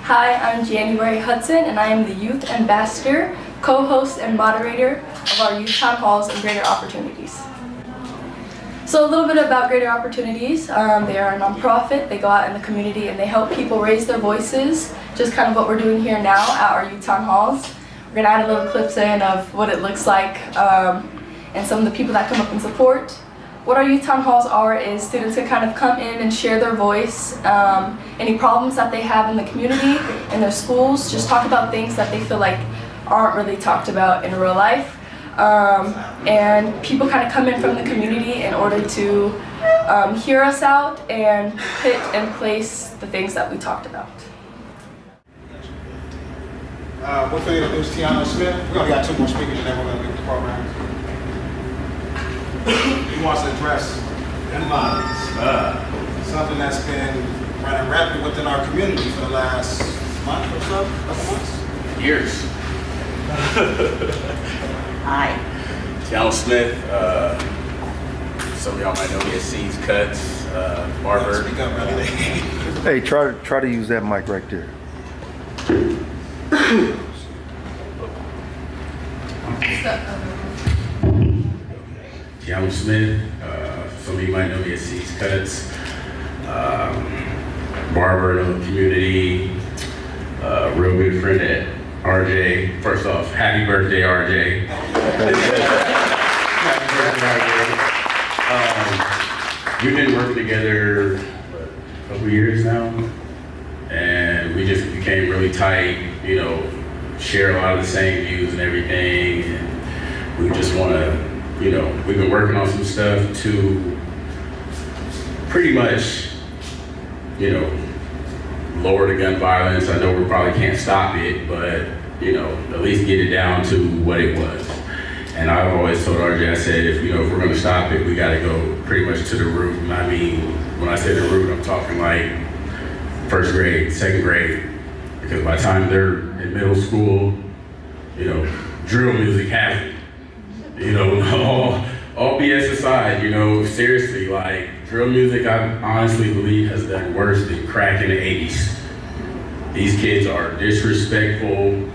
Hi, I'm January Hudson, and I am the Youth Ambassador, co-host and moderator of our Youth Town Halls and Greater Opportunities. So a little bit about Greater Opportunities. They are a nonprofit. They go out in the community and they help people raise their voices, just kind of what we're doing here now at our Youth Town Halls. We're going to add a little clips in of what it looks like and some of the people that come up and support. What our Youth Town Halls are is students can kind of come in and share their voice, any problems that they have in the community, in their schools, just talk about things that they feel like aren't really talked about in real life. And people kind of come in from the community in order to hear us out and put in place the things that we talked about. We're going to introduce Tiana Smith. We only got 2 more speakers and then we're going to leave the program. He wants to address gun violence, something that's been running rampant within our community for the last month or so, couple months? Years. Hi. Tiana Smith, some of y'all might know me as C's Cuts, barber. Speak up, brother. Hey, try to use that mic right there. Tiana Smith, some of you might know me as C's Cuts, barber in the community, real good friend at RJ. First off, happy birthday, RJ. Happy birthday, RJ. We've been working together a couple years now, and we just became really tight, you know, share a lot of the same views and everything, and we just want to, you know, we've been working on some stuff to pretty much, you know, lower the gun violence. I know we probably can't stop it, but, you know, at least get it down to what it was. And I've always told RJ, I said, if we're gonna stop it, we gotta go pretty much to the root. And I mean, when I say the root, I'm talking like 1st grade, 2nd grade, because by the time they're in middle school, you know, drill music has it. You know, all BS aside, you know, seriously, like, drill music, I honestly believe has done worse than crack in the 80s. These kids are disrespectful,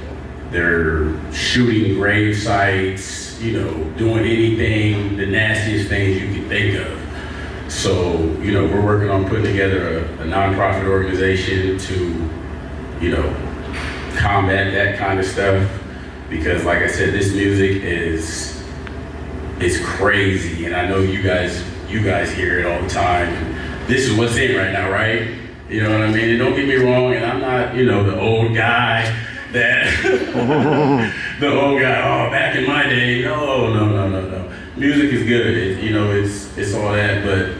they're shooting grave sites, you know, doing anything, the nastiest things you can think of. So, you know, we're working on putting together a nonprofit organization to, you know, combat that kind of stuff. Because like I said, this music is crazy, and I know you guys hear it all the time. And this is what's in right now, right? You know what I mean? And don't get me wrong, and I'm not, you know, the old guy that, the old guy, oh, back in my day, no. Music is good, you know, it's all that, but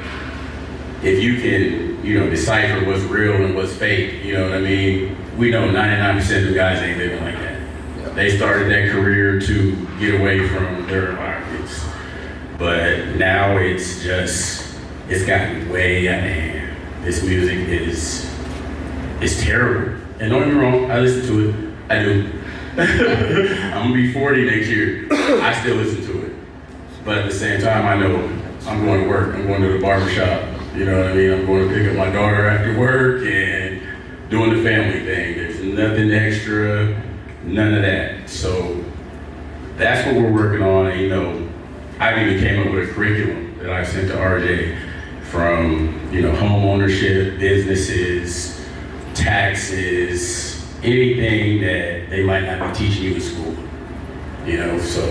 if you can, you know, decipher what's real and what's fake, you know what I mean? We know 99% of guys ain't living like that. They started that career to get away from their environments. But now it's gotten way out of hand. This music is terrible. And don't get me wrong, I listen to it. I do. I'm gonna be 40 next year. I still listen to it. But at the same time, I know I'm going to work. I'm going to the barbershop. You know what I mean? I'm going to pick up my daughter after work and doing the family thing. There's nothing extra, none of that. So that's what we're working on. And, you know, I even came up with a curriculum that I sent to RJ from, you know, home ownership, businesses, taxes, anything that they might not be teaching you in school. You know, so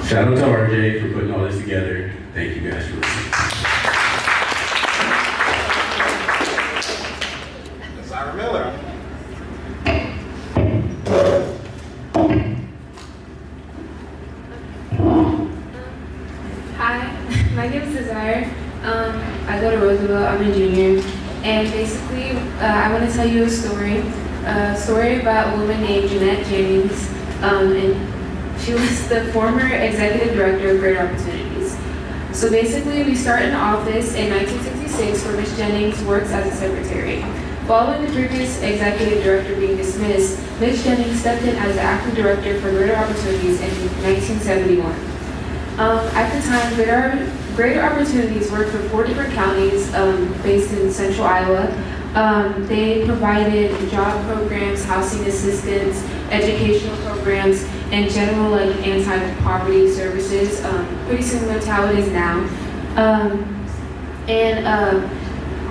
shout out to RJ for putting all this together. Thank you guys for listening. Desiree Miller. Hi, my name is Desiree. I go to Roosevelt. I'm a junior, and basically, I want to tell you a story about a woman named Jeanette Jennings, and she was the former executive director of Greater Opportunities. So basically, we start in office in 1966, where Ms. Jennings works as a secretary. Following the previous executive director being dismissed, Ms. Jennings stepped in as the acting director for Greater Opportunities in 1971. At the time, Greater Opportunities worked for 4 different counties based in central Iowa. They provided job programs, housing assistance, educational programs, and general like anti-poverty services, pretty similar to how it is now.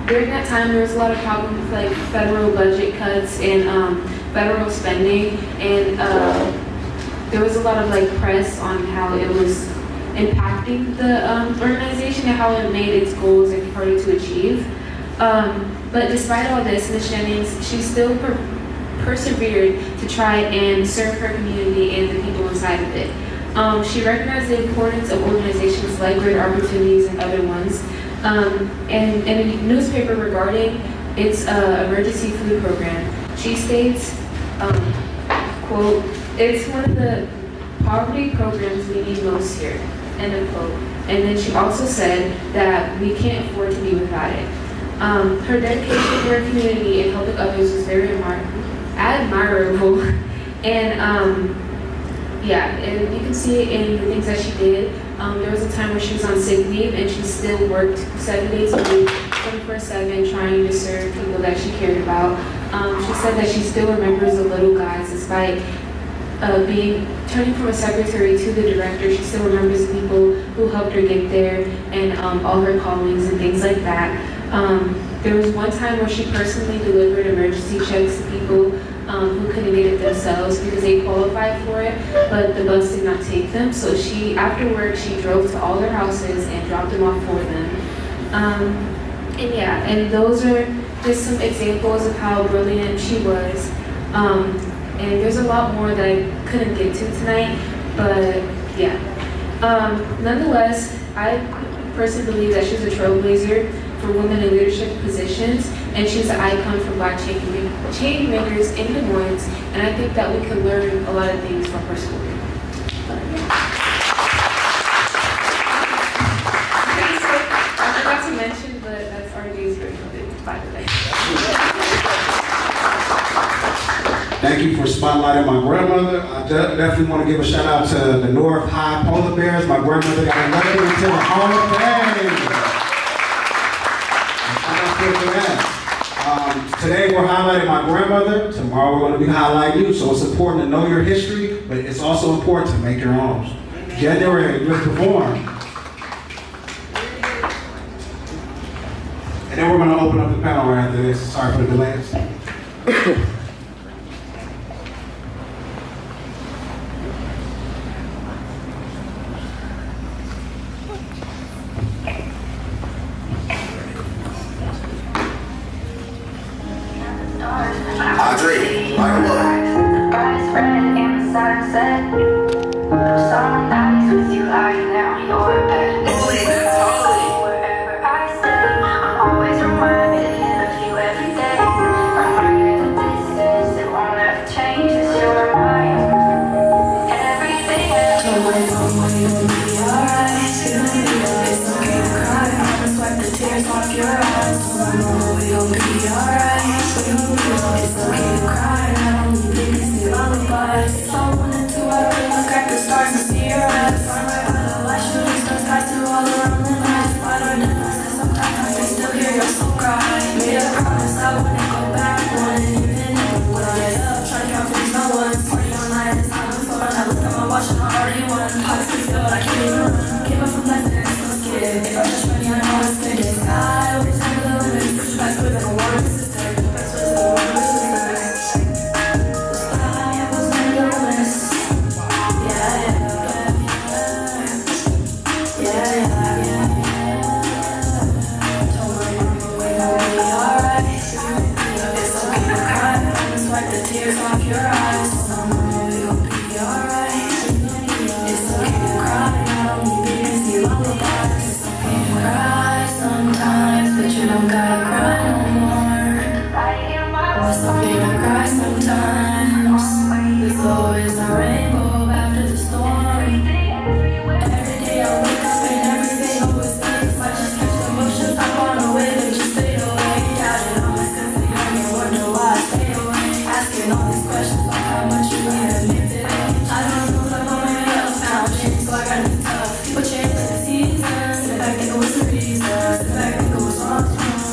During that time, there was a lot of problems with like federal budget cuts and federal spending, and there was a lot of like press on how it was impacting the organization and how it made its goals like harder to achieve. But despite all this, Ms. Jennings, she still persevered to try and serve her community and the people inside of it. She recognized the importance of organizations like Greater Opportunities and other ones. And in a newspaper regarding its emergency food program, she states, quote, "It's one of the poverty programs we need most here," end of quote. And then she also said that we can't afford to be without it. Her dedication to her community and helping others was very admirable. And yeah, and you can see it in the things that she did. There was a time where she was on sick leave and she still worked 7 days a week, 24/7, trying to serve people that she cared about. She said that she still remembers the little guys despite turning from a secretary to the director. She still remembers the people who helped her get there and all her callings and things like that. There was one time where she personally delivered emergency checks to people who couldn't get it themselves because they qualified for it, but the bus did not take them. So she, after work, she drove to all their houses and dropped them off for them. And yeah, and those are just some examples of how brilliant she was. And there's a lot more that I couldn't get to tonight, but yeah. Nonetheless, I personally believe that she's a trailblazer for women in leadership positions, and she's an icon for Black change makers in Des Moines, and I think that we can learn a lot of things from her story. I forgot to mention, but that's RJ's version of it, by the way. Thank you for spotlighting my grandmother. I definitely want to give a shout out to the North High Polar Bears. My grandmother got elected into the Hall of Fame. Today we're highlighting my grandmother. Tomorrow we're going to be highlighting you. So it's important to know your history, but it's also important to make your own. Get ready, let's perform. And then we're going to open up the panel right after this. Sorry for the delays.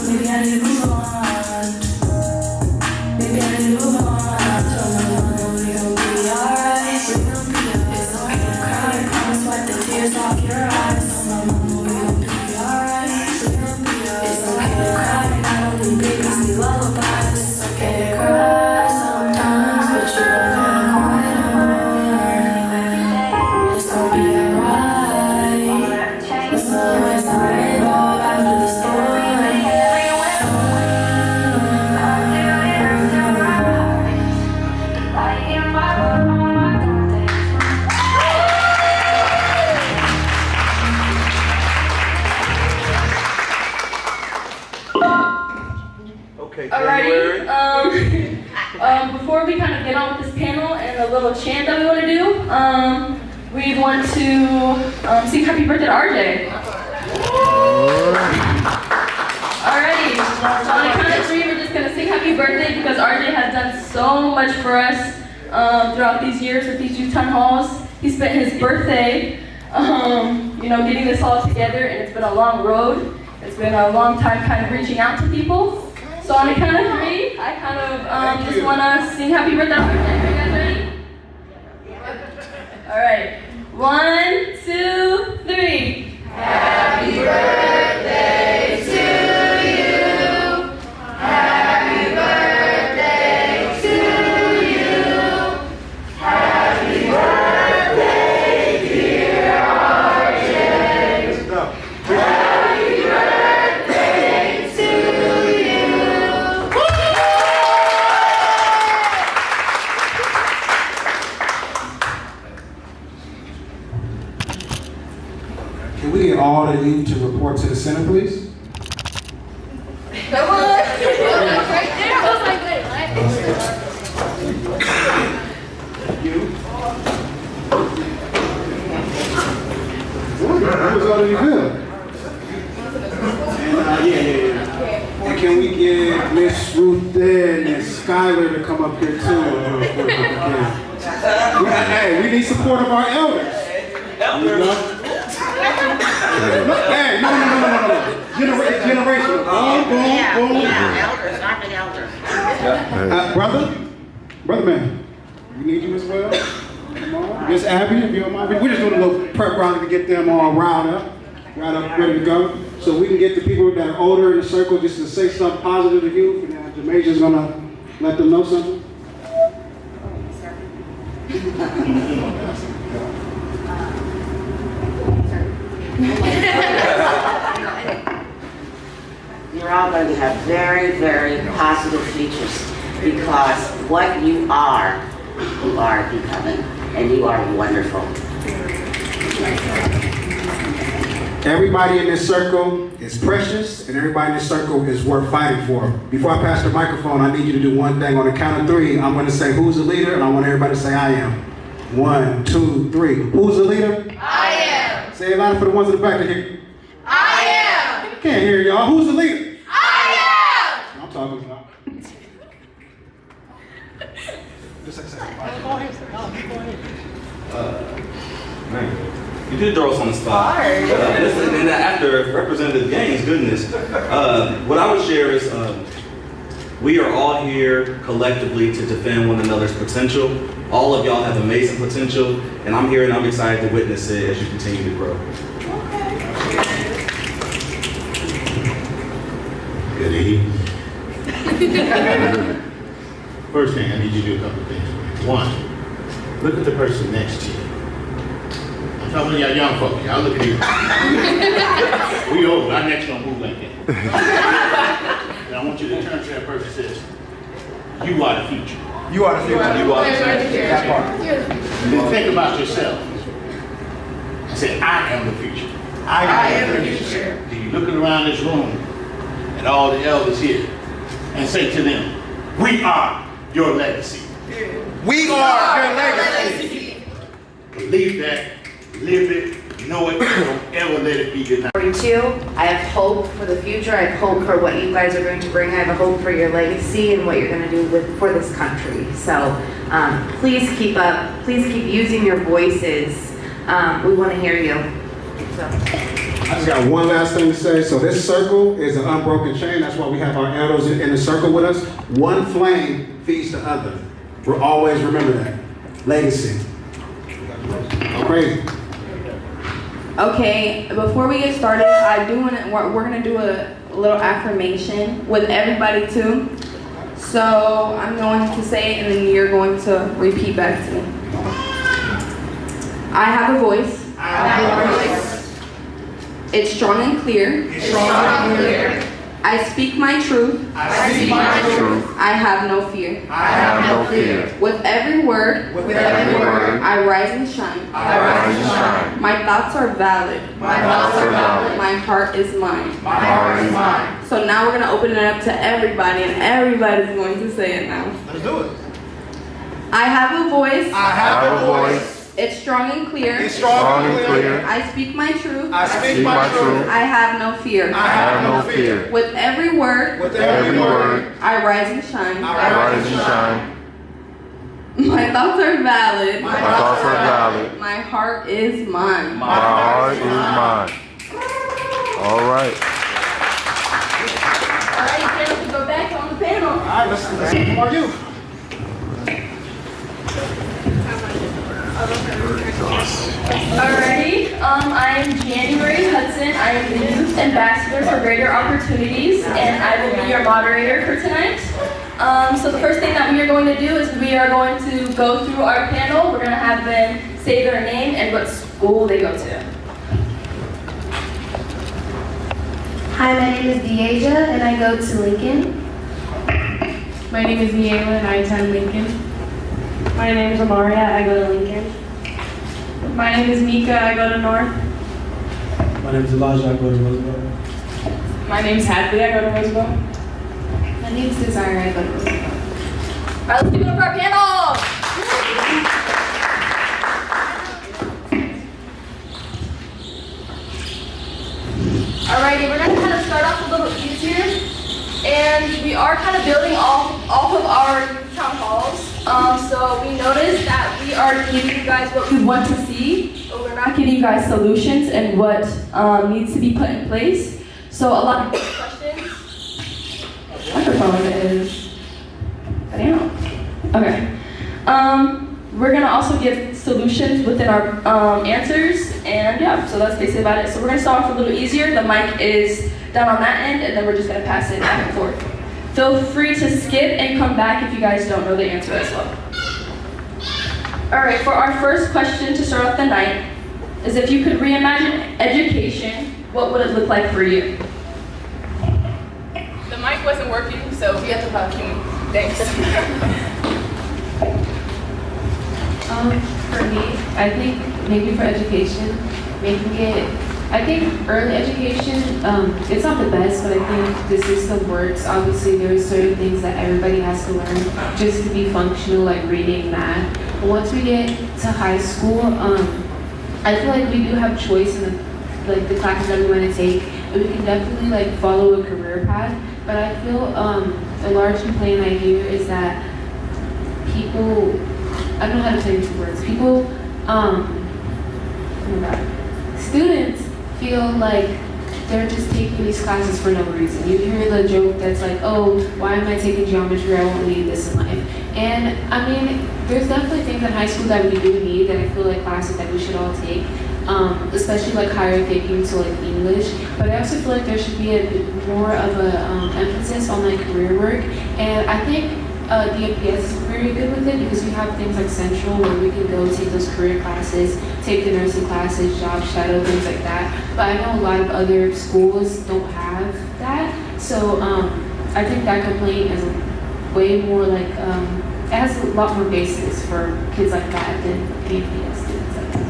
Maybe I need to move on. we kind of get on with this panel and a little chant that we want to do, we want to sing happy birthday to RJ. Alrighty, so on the count of 3, we're just going to sing happy birthday because RJ has done so much for us throughout these years with these youth town halls. He spent his birthday, getting this all together, and it's been a long road. It's been a long time kind of reaching out to people. So on the count of 3, I kind of just want to sing happy birthday. Are you guys ready? All right. 1, 2, 3. Happy birthday to you. Happy birthday to you. Happy birthday, dear RJ. Happy birthday to you. Can we get all of you to report to the center, please? Come on. Right there. I was like, wait, How was all of you good? And can we get Miss Ruth and Skylar to come up here too? Hey, we need support of our elders. You know? Hey, no. Generational. Boom. Elders, not the elders. Brother man, we need you as well. Come on. Miss Abby, if you don't mind. We're just doing a little prep round to get them all riled up, ready to go. So we can get the people that are older in the circle just to say something positive to you. And Jamaica's gonna let them know something. You're all going to have very, very positive features because what you are becoming, and you are wonderful. Everybody in this circle is precious, and everybody in this circle is worth fighting for. Before I pass the microphone, I need you to do one thing. On the count of 3, I'm going to say who's the leader, and I want everybody to say I am. 1, 2, 3. Who's the leader? I am. Say it louder for the ones in the back to hear. I am. Can't hear y'all. Who's the leader? I I'm talking about. Man, you did throw us on the spot. And then after Representative Gaines, goodness, what I would share is we are all here collectively to defend one another's potential. All of y'all have amazing potential, and I'm here and I'm excited to witness it as you continue to grow. Good evening. First thing, I need you to do a couple of things. 1, look at the person next to you. I'm talking to y'all young folks. Y'all look at you. We old. Our necks don't move like that. And I want you to turn to that person and say, you are the future. You are the future. You are the That part. And then think about yourself. And say, I am the future. I am the future. Then you looking around this room and all the elders here and say to them, we are your legacy. We are your legacy. Believe that, live it, know it, don't ever let it be denied. 42. I have hope for the future. I have hope for what you guys are going to bring. I have a hope for your legacy and what you're going to do for this country. So please keep up. Please keep using your voices. We want to hear you. So. I just got one last thing to say. So this circle is an unbroken chain. That's why we have our elders in the circle with us. One flame feeds the other. We'll always remember that. Legacy. Crazy. Okay, before we get started, we're gonna do a little affirmation with everybody too. So I'm going to say it and then you're going to repeat back to me. I have a voice. It's strong and clear. I speak my truth. I have no fear. With every word, I rise and shine. My thoughts are valid. My heart is mine. So now we're going to open it up to everybody, and everybody's going to say it now. Let's do it. I have a voice. I have a voice. It's strong and clear. It's strong and clear. I speak my truth. I speak my truth. I have no fear. I have no fear. With every word, With every word, I rise and shine. I rise and shine. My thoughts are valid. My thoughts are valid. My heart is mine. My heart is mine. All right. All right, you can go back on the panel. All right, let's see some more youth. Alrighty, I'm January Hudson. I am the Youth Ambassador for Greater Opportunities, and I will be your moderator for tonight. So the first thing that we are going to do is we are going to go through our panel. We're going to have them say their name and what school they go to. Hi, my name is Deasia, and I go to Lincoln. My name is Niela and I attend Lincoln. My name is Amaria, I go to Lincoln. My name is Mika, I go to North. My name is Elijah, I go to Roosevelt. My name is Hadley, I go to Roosevelt. My name is Desire, I go to Roosevelt. All right, let's give it up for our panel. Alrighty, we're gonna kind of start off a little easier, and we are kind of building off of our town halls. So we noticed that we are giving you guys what we want to see, but we're not giving you guys solutions and what needs to be put in place. So a lot of questions. Microphone is. I don't know. Okay. We're gonna also give solutions within our answers, and yeah, so that's basically about it. So we're gonna start off a little easier. The mic is down on that end, and then we're just gonna pass it back and forth. Feel free to skip and come back if you guys don't know the answer as well. All right, for our first question to start off the night is if you could reimagine education, what would it look like for you? The mic wasn't working, so we have to vacuum. Thanks. For me, I think maybe for education, making it, I think early education, it's not the best, but I think the system works. Obviously, there are certain things that everybody has to learn just to be functional, like reading, math. But once we get to high school, I feel like we do have choice in the classes that we want to take, and we can definitely like follow a career path. But I feel a large complaint I hear is that people, I don't know how to say these words. People, students feel like they're just taking these classes for no reason. You hear the joke that's like, oh, why am I taking geometry? I won't need this in life. And I mean, there's definitely things in high school that we do need that I feel like classes that we should all take, especially like higher thinking, so like English. But I also feel like there should be a bit more of a emphasis on like career work. And I think DMPS is very good with it because we have things like Central where we can go take those career classes, take the nursing classes, job shadow, things like that. But I know a lot of other schools don't have that. So I think that complaint is way more like, it has a lot more basis for kids like that than DMPS students like that.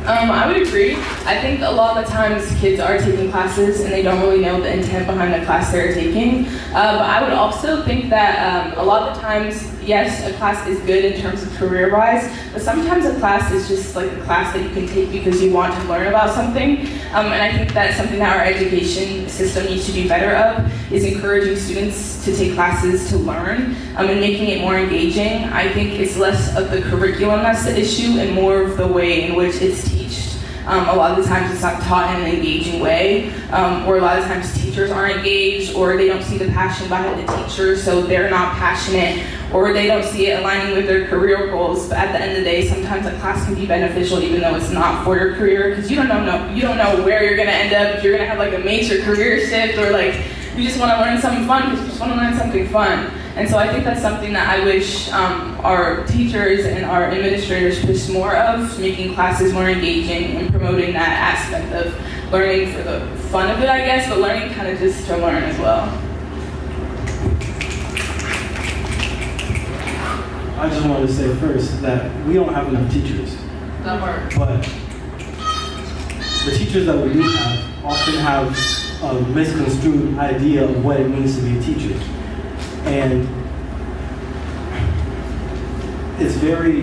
I would agree. I think a lot of the times kids are taking classes and they don't really know the intent behind the class they're taking. But I would also think that a lot of the times, yes, a class is good in terms of career-wise, but sometimes a class is just like a class that you can take because you want to learn about something. And I think that's something that our education system needs to do better of, is encouraging students to take classes to learn and making it more engaging. I think it's less of the curriculum that's the issue and more of the way in which it's taught. A lot of the times it's not taught in an engaging way, or a lot of times teachers aren't engaged, or they don't see the passion behind the teacher, so they're not passionate, or they don't see it aligning with their career goals. But at the end of the day, sometimes a class can be beneficial even though it's not for your career, because you don't know where you're gonna end up, if you're gonna have like a major career shift, or like you just want to learn something fun because you just want to learn something fun. And so I think that's something that I wish our teachers and our administrators push more of, making classes more engaging and promoting that aspect of learning for the fun of it, I guess, but learning kind of just to learn as well. I just wanted to say first that we don't have enough teachers. But the teachers that we do have often have a misconstrued idea of what it means to be a teacher. And it's very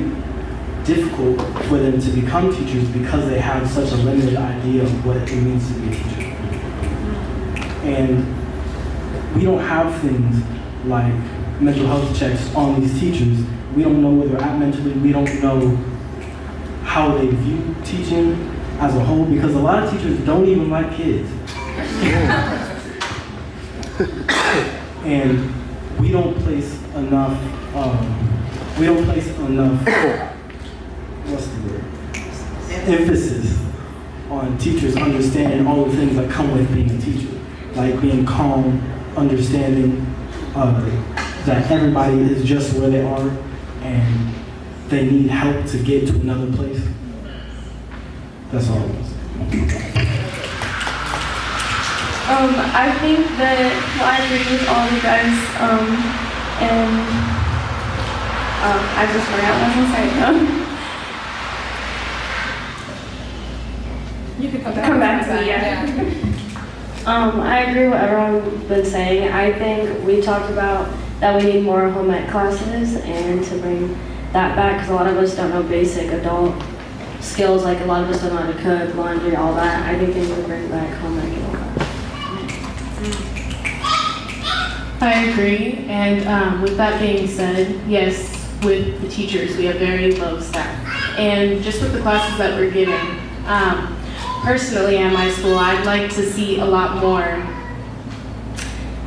difficult for them to become teachers because they have such a limited idea of what it means to be a teacher. And we don't have things like mental health checks on these teachers. We don't know where they're at mentally. We don't know how they view teaching as a whole, because a lot of teachers don't even like kids. And we don't place enough, what's the word? Emphasis on teachers understanding all the things that come with being a teacher. Like being calm, understanding that everybody is just where they are and they need help to get to another place. That's all it was. I think that, well, I agree with all you guys, and I just forgot what I was saying. You could come back to me, yeah. I agree with what everyone's been saying. I think we talked about that we need more home ec classes and to bring that back, because a lot of us don't know basic adult skills, like a lot of us don't know how to cook, laundry, all that. I think they need to bring back home ec and all that. I agree, and with that being said, yes, with the teachers, we have very low staff. And just with the classes that we're giving, personally at my school, I'd like to see a lot more.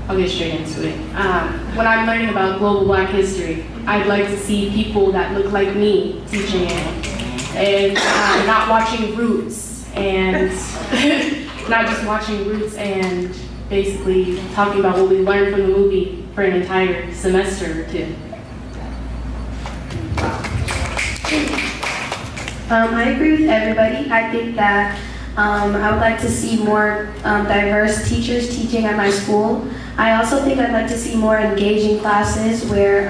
I'll get straight into it. When I'm learning about global Black history, I'd like to see people that look like me teaching it, and not watching Roots, and not just watching Roots and basically talking about what we learned from the movie for an entire semester or two. I agree with everybody. I think that I would like to see more diverse teachers teaching at my school. I also think I'd like to see more engaging classes where,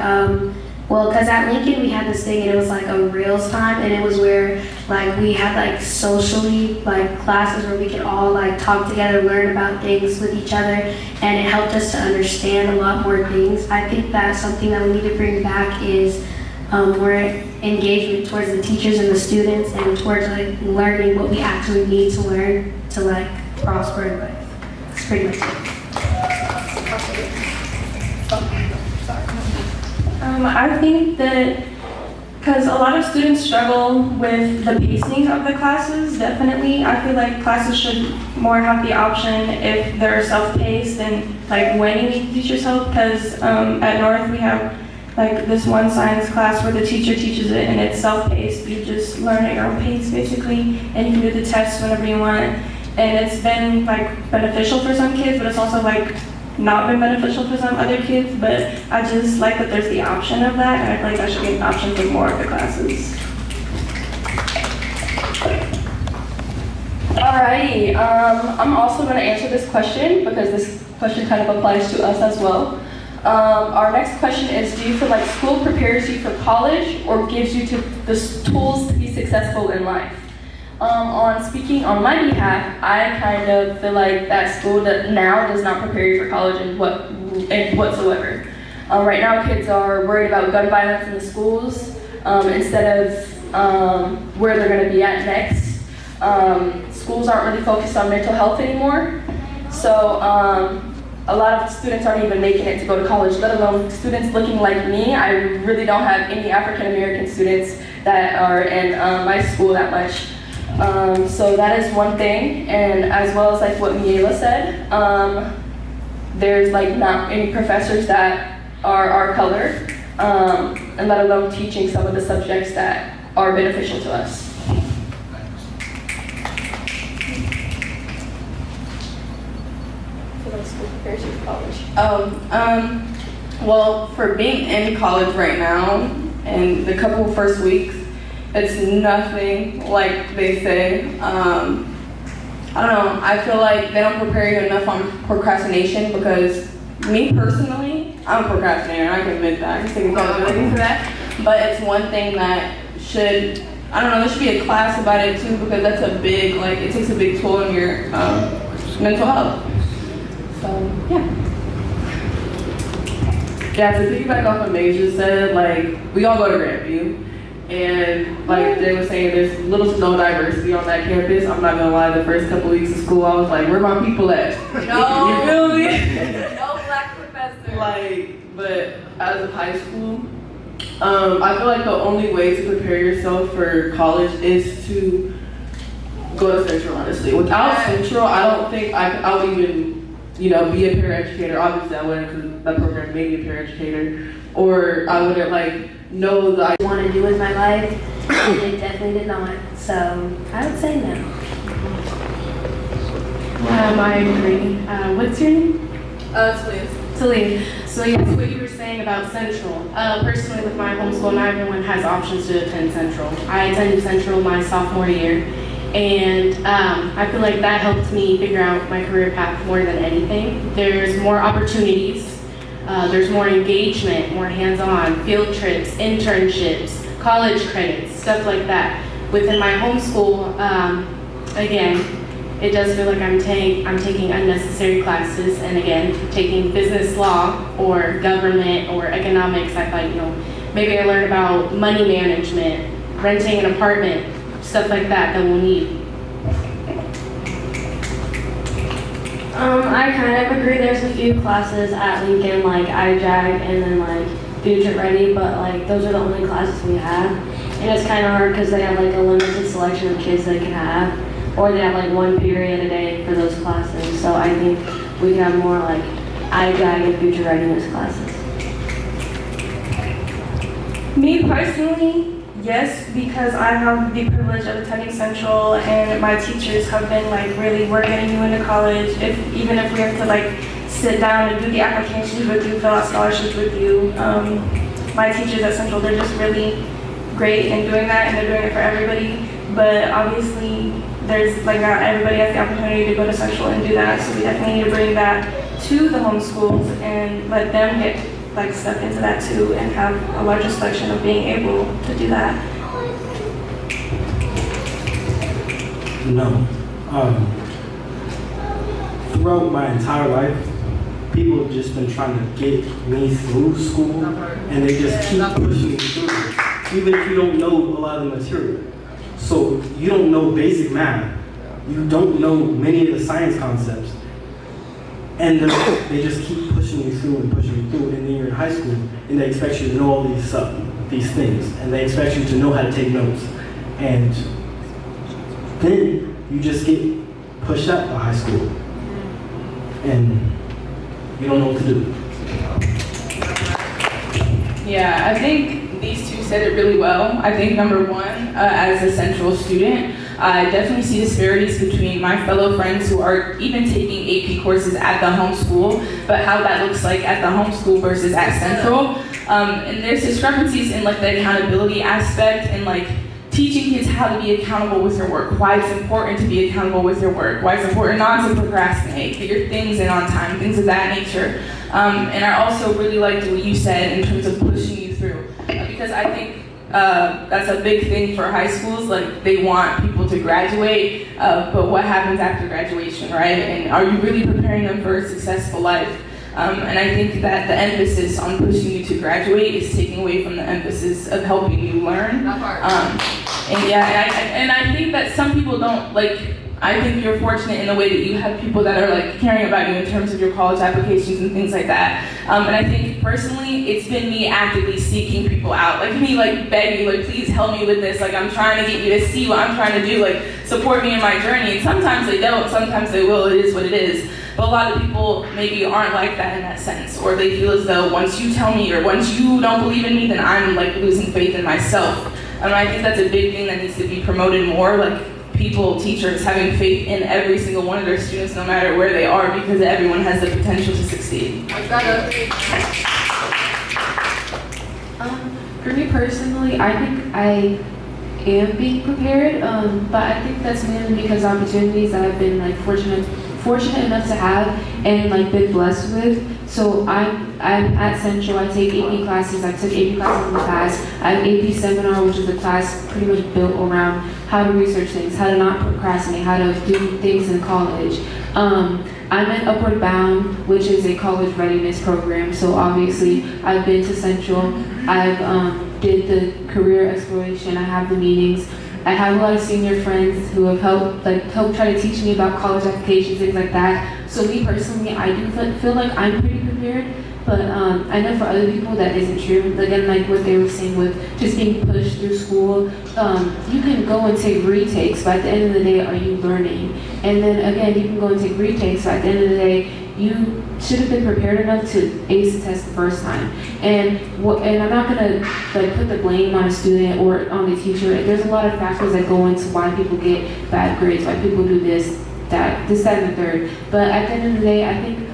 because at Lincoln we had this thing and it was like a Reels time, and it was where like we had like socially like classes where we could all like talk together, learn about things with each other, and it helped us to understand a lot more things. I think that's something that we need to bring back is more engagement towards the teachers and the students, and towards like learning what we actually need to learn to like prosper in life. That's pretty much it. I think that because a lot of students struggle with the pacing of the classes, definitely. I feel like classes should more have the option if they're self-paced and like when you need teacher's help, because at North we have like this one science class where the teacher teaches it and it's self-paced. You just learn at your own pace basically, and you can do the tests whenever you want. And it's been like beneficial for some kids, but it's also like not been beneficial for some other kids. But I just like that there's the option of that, and I feel like that should be an option for more of the classes. Alrighty, I'm also going to answer this question because this question kind of applies to us as well. Our next question is, do you feel like school prepares you for college or gives you the tools to be successful in life? On speaking on my behalf, I kind of feel like that school now does not prepare you for college in whatsoever. Right now, kids are worried about gun violence in the schools instead of where they're going to be at next. Schools aren't really focused on mental health anymore. So a lot of students aren't even making it to go to college, let alone students looking like me. I really don't have any African American students that are in my school that much. So that is one thing, and as well as like what Miela said, there's like not any professors that are our color, and let alone teaching some of the subjects that are beneficial to us. School prepares you for college? Well, for being in college right now, and the couple first weeks, it's nothing like they say. I don't know, I feel like they don't prepare you enough on procrastination, because me personally, I'm a procrastinator, I can admit that, I can take accountability for that. But it's one thing that should, I don't know, there should be a class about it too, because that's a big, like, it takes a big toll on your mental health. So, yeah. Yeah, to piggyback off what May just said, like, we all go to Grandview. And like Jay was saying, there's little to no diversity on that campus. I'm not gonna lie, the first couple weeks of school, I was like, where my people at? No. You feel me? No black professor. Like, but as of high school, I feel like the only way to prepare yourself for college is to go to Central, honestly. Without Central, I don't think I would even, be a paraeducator. Obviously, I wouldn't, because that program made me a paraeducator. Or I wouldn't, know that I want to do with my life, and it definitely did not. So I would say no. I agree. What's your name? Talia. So yes, what you were saying about Central. Personally, with my homeschool, not everyone has options to attend Central. I attended Central my sophomore year, and I feel like that helped me figure out my career path more than anything. There's more opportunities. There's more engagement, more hands-on, field trips, internships, college credits, stuff like that. Within my homeschool, again, it does feel like I'm taking unnecessary classes, and again, taking business law or government or economics. I thought, maybe I learned about money management, renting an apartment, stuff like that we'll need. I kind of agree. There's a few classes at Lincoln, like IJAG and then Future Ready, but those are the only classes we have. And it's kind of hard because they have a limited selection of kids they can have, or they have one period a day for those classes. So I think we have more IJAG and Future Readiness classes. Me personally, yes, because I have the privilege of attending Central, and my teachers have been really, we're getting you into college. Even if we have to sit down and do the applications with you, fill out scholarships with you. My teachers at Central, they're just really great in doing that, and they're doing it for everybody. But obviously, there's not everybody has the opportunity to go to Central and do that. So we definitely need to bring that to the homeschools and let them get step into that too, and have a larger selection of being able to do that. No. Throughout my entire life, people have just been trying to get me through school, and they just keep pushing me through, even if you don't know a lot of the material. So you don't know basic math, you don't know many of the science concepts, and they just keep pushing you through, and then you're in high school, and they expect you to know all these things, and they expect you to know how to take notes, and then you just get pushed out by high school, and you don't know what to do. Yeah, I think these two said it really well. I think number one, as a Central student, I definitely see disparities between my fellow friends who are even taking AP courses at the homeschool, but how that looks like at the homeschool versus at Central. And there's discrepancies in the accountability aspect, and teaching kids how to be accountable with their work, why it's important to be accountable with your work, why it's important not to procrastinate, get your things in on time, things of that nature. And I also really liked what you said in terms of pushing you through, because I think that's a big thing for high schools. They want people to graduate, but what happens after graduation, right? And are you really preparing them for a successful life? And I think that the emphasis on pushing you to graduate is taking away from the emphasis of helping you learn. And I think that some people don't I think you're fortunate in the way that you have people that are caring about you in terms of your college applications and things like that. And I think personally, it's been me actively seeking people out, me begging, please help me with this. I'm trying to get you to see what I'm trying to do, support me in my journey. And sometimes they don't, sometimes they will. It is what it is. But a lot of people maybe aren't like that in that sense, or they feel as though once you tell me or once you don't believe in me, then I'm losing faith in myself. And I think that's a big thing that needs to be promoted more. People, teachers, having faith in every single one of their students, no matter where they are, because everyone has the potential to succeed. For me personally, I think I am being prepared, but I think that's mainly because opportunities that I've been fortunate enough to have and been blessed with. So I'm at Central. I take AP classes. I took AP classes in the past. I have AP seminar, which is a class pretty much built around how to research things, how to not procrastinate, how to do things in college. I'm in Upward Bound, which is a college readiness program. So obviously, I've been to Central. I've did the career exploration. I have the meetings. I have a lot of senior friends who have helped try to teach me about college applications, things like that. So me personally, I do feel like I'm pretty prepared. But I know for other people that isn't true. Again, like what they were saying with just being pushed through school, you can go and take retakes, but at the end of the day, are you learning? And then again, you can go and take retakes, but at the end of the day, you should have been prepared enough to ace the test the first time. And I'm not gonna put the blame on a student or on the teacher. There's a lot of factors that go into why people get bad grades, why people do this, that, and the third. But at the end of the day, I think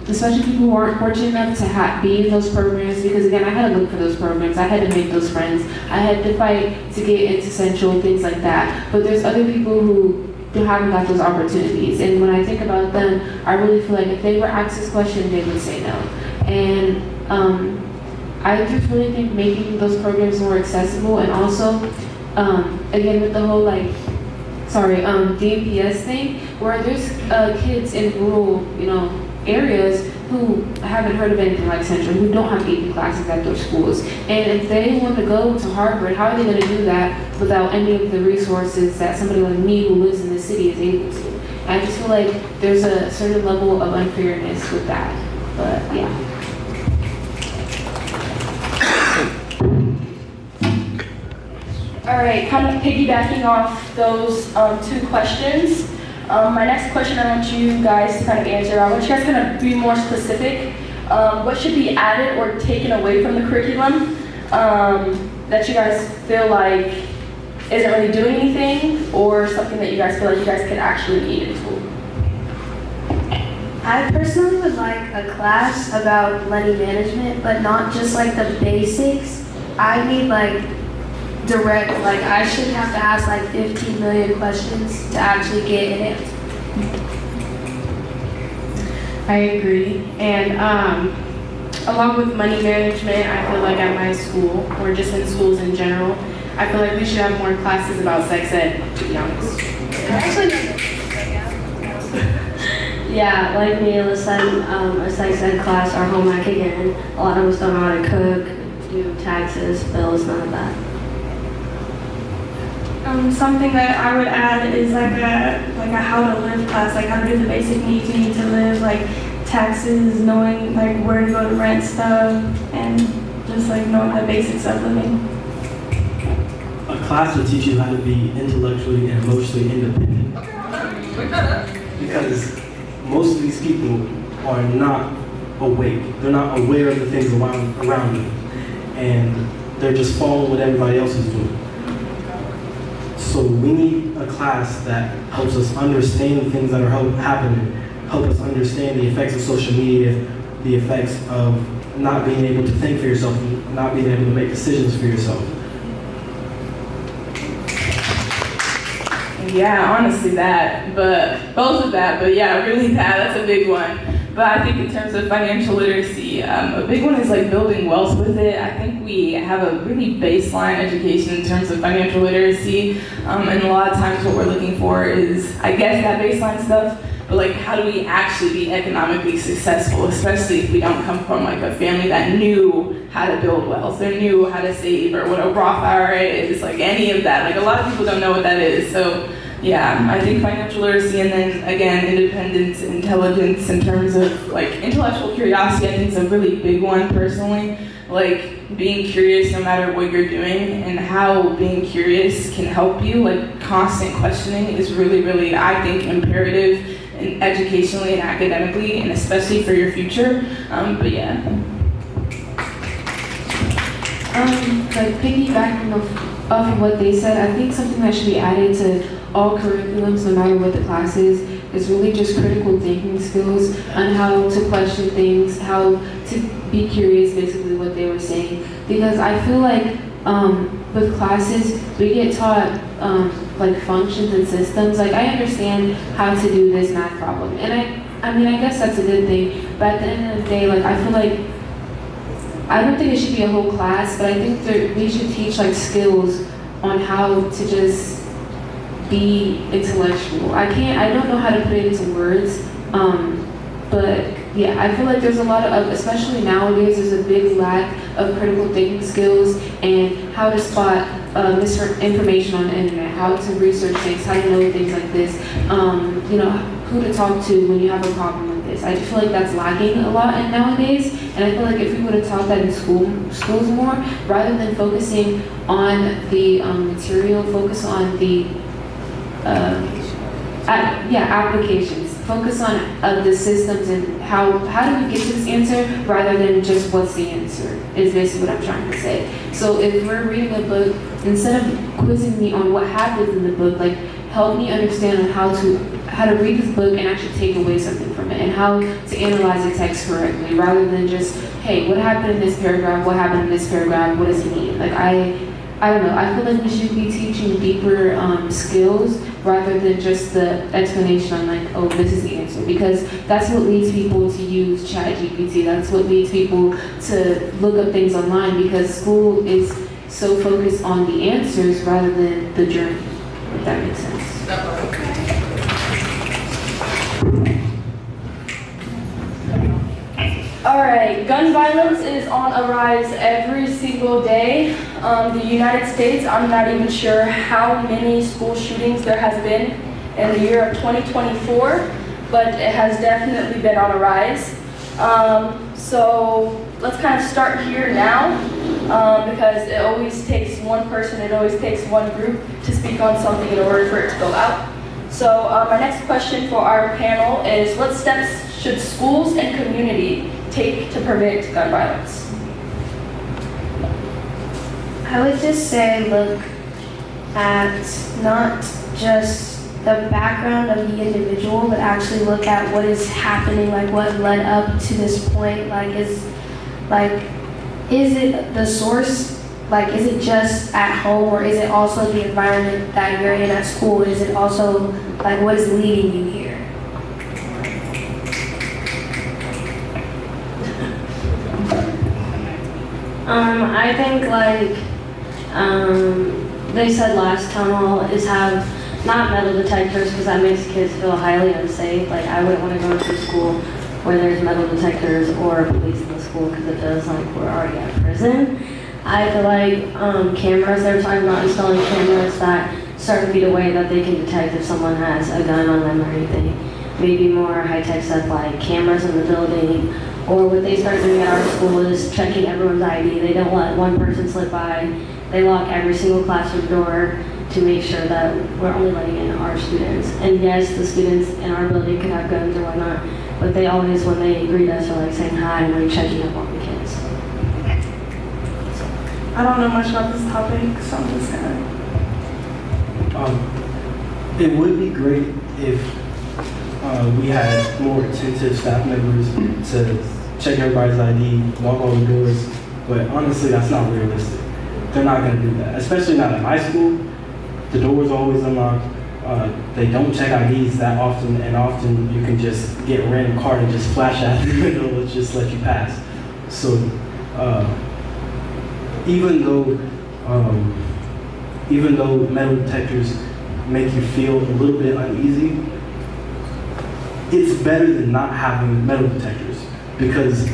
especially people who aren't fortunate enough to be in those programs, because again, I had to look for those programs, I had to make those friends, I had to fight to get into Central, things like that. But there's other people who haven't got those opportunities, and when I think about them, I really feel like if they were asked this question, they would say no. And I just really think making those programs more accessible, and also, again, with the whole DMPS thing, where there's kids in rural, areas who haven't heard of anything like Central, who don't have AP classes at their schools. And if they want to go to Harvard, how are they going to do that without any of the resources that somebody like me who lives in the city is able to? And I just feel like there's a certain level of unfairness with that. But yeah. All right, kind of piggybacking off those two questions. My next question I want you guys to kind of answer. I want you guys to kind of be more specific. What should be added or taken away from the curriculum that you guys feel like isn't really doing anything, or something that you guys feel like you guys could actually need in school? I personally would like a class about money management, but not just like the basics. I need direct, I shouldn't have to ask 15 million questions to actually get an answer. I agree. And along with money management, I feel like at my school, or just in schools in general, I feel like we should have more classes about sex ed, to be honest. Yeah, like me, let's send a sex ed class, our home ec again. A lot of us don't know how to cook, do taxes, bills, none of that. Something that I would add is like a how to live class, like how to do the basic needs you need to live, like taxes, knowing where to go to rent stuff, and just knowing the basics of living. A class will teach you how to be intellectually and emotionally independent. Because most of these people are not awake. They're not aware of the things around them. And they're just following what everybody else is doing. So we need a class that helps us understand the things that are happening, help us understand the effects of social media, the effects of not being able to think for yourself, not being able to make decisions for yourself. Yeah, honestly both of that, but yeah, really that's a big one. But I think in terms of financial literacy, a big one is building wealth with it. I think we have a really baseline education in terms of financial literacy, and a lot of times what we're looking for is, I guess, that baseline stuff, but how do we actually be economically successful, especially if we don't come from a family that knew how to build wealth, or knew how to save, or what a Roth IRA is, any of that. A lot of people don't know what that is, so yeah, I think financial literacy, and then again, independence, intelligence in terms of intellectual curiosity, I think is a really big one personally. Being curious no matter what you're doing, and how being curious can help you. Constant questioning is really, really, I think, imperative educationally and academically, and especially for your future. But yeah. Piggybacking off of what they said, I think something that should be added to all curriculums, no matter what the class is really just critical thinking skills on how to question things, how to be curious, basically what they were saying. Because I feel with classes, we get taught functions and systems. I understand how to do this math problem, and I guess that's a good thing. But at the end of the day, I feel I don't think it should be a whole class, but I think we should teach skills on how to just be intellectual. I don't know how to put it into words, But yeah, I feel like there's a lot of, especially nowadays, there's a big lack of critical thinking skills and how to spot misinformation on the internet, how to research things, how to know things like this, you know, who to talk to when you have a problem like this. I just feel like that's lacking a lot nowadays, and I feel like if we would have taught that in schools more, rather than focusing on the material, focus on the applications. Focus on the systems and how do we get to this answer rather than just what's the answer, is basically what I'm trying to say. So if we're reading a book, instead of quizzing me on what happens in the book, like help me understand on how to read this book and actually take away something from it and how to analyze the text correctly rather than just, hey, what happened in this paragraph, what happened in this paragraph, what does it mean? Like I don't know, I feel like we should be teaching deeper skills rather than just the explanation on like, oh, this is the answer. Because that's what leads people to use ChatGPT. That's what leads people to look up things online because school is so focused on the answers rather than the journey, if that makes sense. Alright, gun violence is on a rise every single day. The United States, I'm not even sure how many school shootings there has been in the year of 2024, but it has definitely been on a rise. So let's kind of start here now, because it always takes one person, it always takes one group to speak on something in order for it to go out. So my next question for our panel is, what steps should schools and community take to prevent gun violence? I would just say look at not just the background of the individual, but actually look at what is happening, like what led up to this point. Is it the source? Like, is it just at home, or is it also the environment that you're in at school? Is it also, like, what is leading you here? I think they said last town hall is have not metal detectors because that makes kids feel highly unsafe. Like I wouldn't want to go to a school where there's metal detectors or police in the school because it does like we're already at prison. I feel like cameras, they're talking about installing cameras that start to be the way that they can detect if someone has a gun on them or anything. Maybe more high-tech stuff like cameras in the building. Or what they start doing at our school is checking everyone's ID. They don't let one person slip by. They lock every single classroom door to make sure that we're only letting in our students. And yes, the students in our building could have guns or whatnot, but they always, when they greet us, are like saying hi and like checking up on the kids. I don't know much about this topic, so I'm just gonna. It would be great if we had more attentive staff members to check everybody's ID, lock all the doors, but honestly, that's not realistic. They're not going to do that, especially not at my school. The door's always unlocked. They don't check IDs that often, and often you can just get a random card and just flash out the window and just let you pass. So even though metal detectors make you feel a little bit uneasy, it's better than not having metal detectors because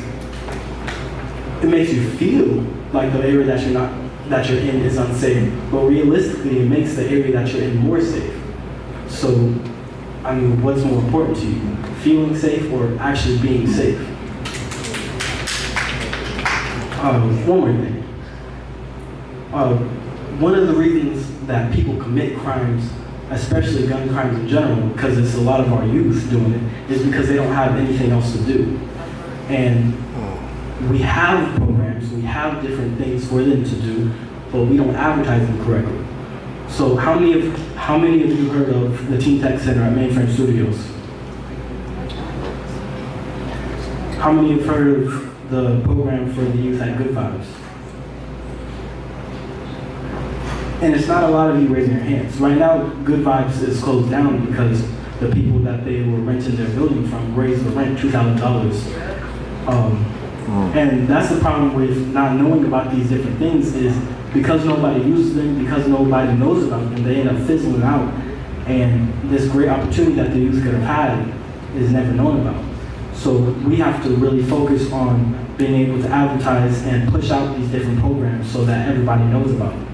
it makes you feel like the area that you're in is unsafe, but realistically, it makes the area that you're in more safe. So, I mean, what's more important to you? Feeling safe or actually being safe? One more thing. One of the reasons that people commit crimes, especially gun crimes in general, because it's a lot of our youth doing it, is because they don't have anything else to do. And we have programs, we have different things for them to do, but we don't advertise them correctly. So how many of you heard of the Teen Tech Center at Mainframe Studios? How many have heard of the program for the youth at Good Vibes? And it's not a lot of you raising your hands. Right now, Good Vibes is closed down because the people that they were renting their building from raised the rent $2,000. And that's the problem with not knowing about these different things is because nobody uses them, because nobody knows about them, they end up fizzling out. And this great opportunity that the youth could have had is never known about. So we have to really focus on being able to advertise and push out these different programs so that everybody knows about them.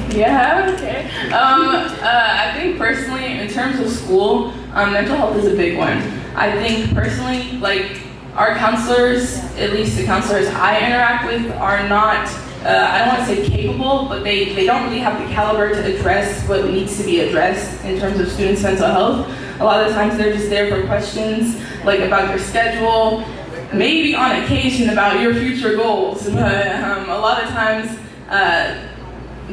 Yeah, okay. I think personally, in terms of school, mental health is a big one. I think personally, like, our counselors, at least the counselors I interact with, are not, I don't want to say capable, but they don't really have the caliber to address what needs to be addressed in terms of students' mental health. A lot of the times they're just there for questions, like about your schedule, maybe on occasion about your future goals, but a lot of times,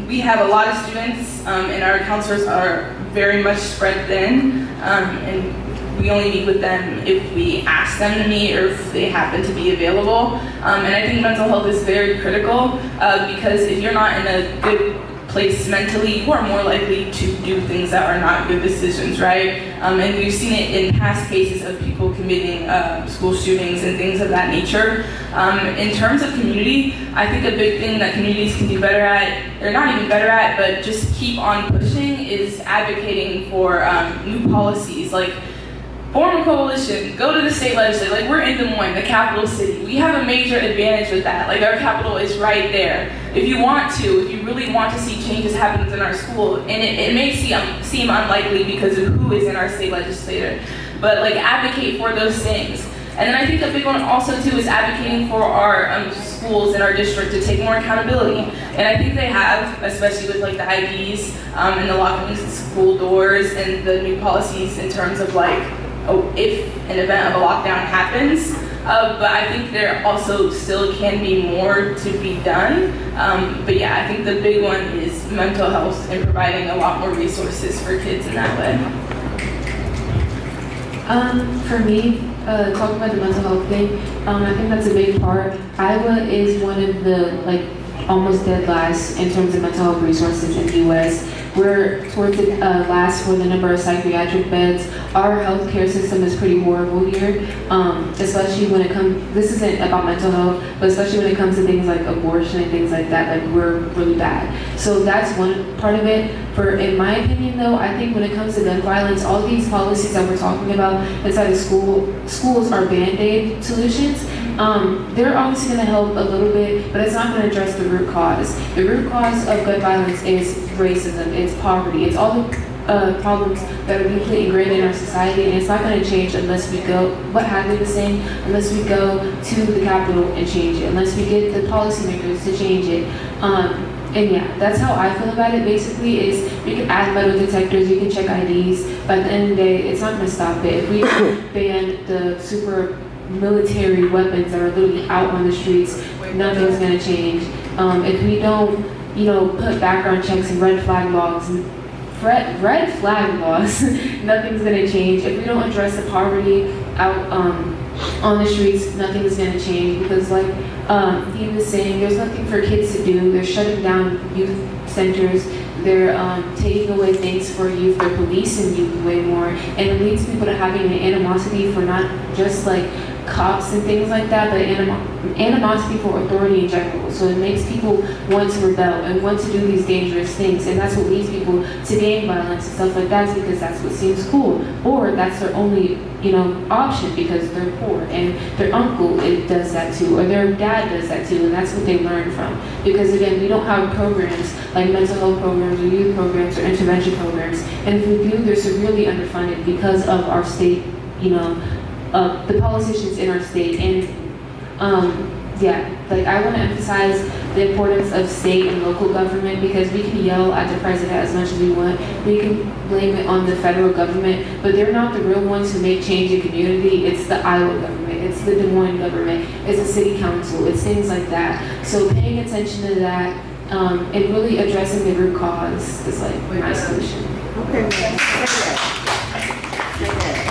we have a lot of students, and our counselors are very much spread thin, and we only meet with them if we ask them to meet or if they happen to be available. And I think mental health is very critical because if you're not in a good place mentally, you are more likely to do things that are not good decisions, right? And we've seen it in past cases of people committing school shootings and things of that nature. In terms of community, I think a big thing that communities can do better at, or not even better at, but just keep on pushing, is advocating for new policies. Like, form a coalition, go to the state legislature. Like, we're in Des Moines, the capital city. We have a major advantage with that. Like, our capital is right there. If you really want to see changes happen in our school, and it may seem unlikely because of who is in our state legislature, but like, advocate for those things. And then I think a big one also too is advocating for our schools in our district to take more accountability. And I think they have, especially with like the IDs and the locking school doors and the new policies in terms of like, if an event of a lockdown happens, but I think there also still can be more to be done. But yeah, I think the big one is mental health and providing a lot more resources for kids in that way. For me, talking about the mental health thing, I think that's a big part. Iowa is one of the almost dead last in terms of mental health resources in the U.S. We're towards the last for the number of psychiatric beds. Our healthcare system is pretty horrible here, especially when it comes, this isn't about mental health, but especially when it comes to things like abortion and things like that, like we're really bad. So that's one part of it. In my opinion though, I think when it comes to gun violence, all these policies that we're talking about inside of schools are Band-Aid solutions. They're obviously going to help a little bit, but it's not going to address the root cause. The root cause of gun violence is racism, it's poverty, it's all the problems that are deeply ingrained in our society, and it's not going to change unless we go, what Hadley was saying, unless we go to the Capitol and change it, unless we get the policymakers to change it. And yeah, that's how I feel about it. Basically, is we can add metal detectors, you can check IDs, but at the end of the day, it's not going to stop it. If we ban the super military weapons that are literally out on the streets, nothing's going to change. If we don't, put background checks and red flag laws, nothing's going to change. If we don't address the poverty out on the streets, nothing's going to change, because like he was saying, there's nothing for kids to do. They're shutting down youth centers. They're taking away things for youth. They're policing youth way more, and it leads people to having an animosity for not just like cops and things like that, but animosity for authority in general. So it makes people want to rebel and want to do these dangerous things, and that's what leads people to gang violence and stuff like that, because that's what seems cool, or that's their only option because they're poor and their uncle does that too, or their dad does that too, and that's what they learn from. Because again, we don't have programs like mental health programs or youth programs or intervention programs, and if we do, they're severely underfunded because of our state, the politicians in our state. And I want to emphasize the importance of state and local government, because we can yell at the president as much as we want. We can blame it on the federal government, but they're not the real ones who make change in community. It's the Iowa government, it's the Des Moines government, it's the city council, it's things like that. So paying attention to that and really addressing the root cause is like my solution.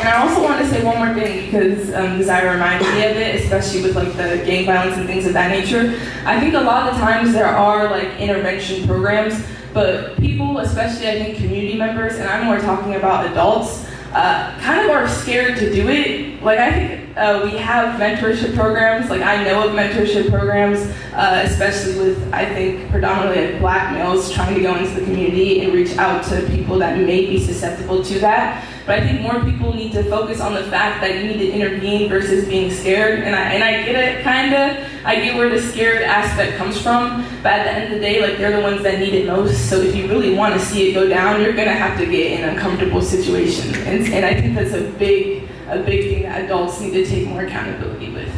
And I also want to say one more thing, because Desire reminded me of it, especially with like the gang violence and things of that nature. I think a lot of the times there are like intervention programs, but people, especially I think community members, and I'm more talking about adults, kind of are scared to do it like I think we have mentorship programs. Like I know of mentorship programs, especially with I think predominantly like Black males trying to go into the community and reach out to people that may be susceptible to that. But I think more people need to focus on the fact that you need to intervene versus being scared. And I get it, kinda. I get where the scared aspect comes from. But at the end of the day, like they're the ones that need it most. So if you really want to see it go down, you're gonna have to get in uncomfortable situations. And I think that's a big thing that adults need to take more accountability with.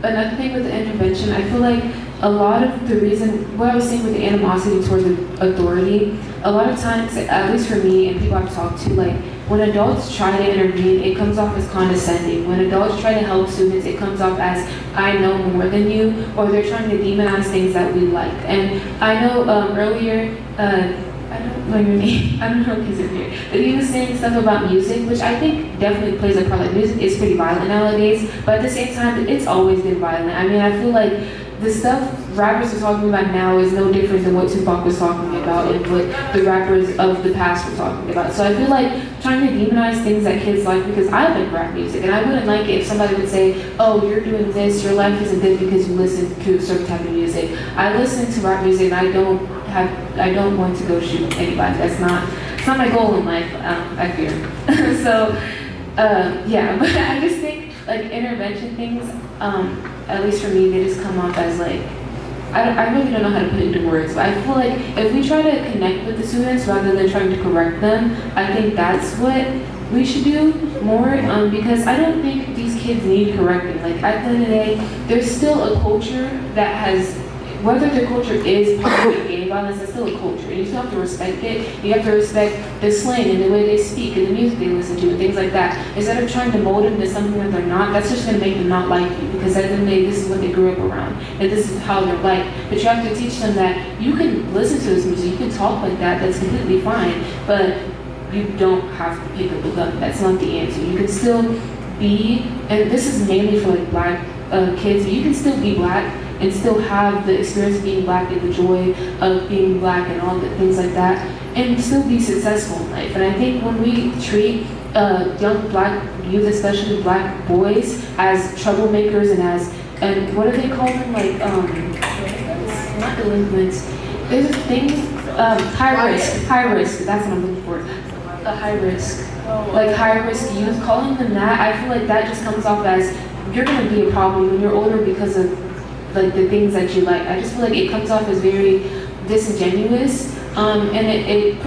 Another thing with the intervention, I feel like a lot of the reason, what I was saying with the animosity towards authority, a lot of times, at least for me and people I've talked to, like when adults try to intervene, it comes off as condescending. When adults try to help students, it comes off as I know more than you, or they're trying to demonize things that we like. And I know earlier, I don't know your name, I don't know if he's in here, but he was saying stuff about music, which I think definitely plays a part. Like music is pretty violent nowadays, but at the same time, it's always been violent. I mean, I feel like the stuff rappers are talking about now is no different than what Tupac was talking about and what the rappers of the past were talking about. So I feel like trying to demonize things that kids like, because I like rap music, and I wouldn't like it if somebody would say, oh, you're doing this, your life isn't good because you listen to a certain type of music. I listen to rap music and I don't want to go shoot anybody. It's not my goal in life, I fear. So, yeah, but I just think like intervention things, at least for me, they just come off as like, I really don't know how to put it into words, but I feel like if we try to connect with the students rather than trying to correct them, I think that's what we should do more, because I don't think these kids need correcting. Like at the end of the day, there's still a culture that has, whether the culture is part of gang violence, it's still a culture. And you still have to respect it. You have to respect the slang and the way they speak and the music they listen to and things like that. Instead of trying to mold them to something that they're not, that's just gonna make them not like you, because at the end of the day, this is what they grew up around and this is how they're like. But you have to teach them that you can listen to this music, you can talk like that, that's completely fine, but you don't have to pick up a gun. That's not the answer. You can still be, and this is mainly for like Black kids, but you can still be Black and still have the experience of being Black and the joy of being Black and all the things like that, and still be successful in life. And I think when we treat young Black youth, especially Black boys, as troublemakers and what do they call them? Like, not delinquents. There's a thing, high risk, that's what I'm looking for. A high risk, like high risk youth, calling them that, I feel like that just comes off as you're gonna be a problem when you're older because of like the things that you like. I just feel like it comes off as very disingenuous, and it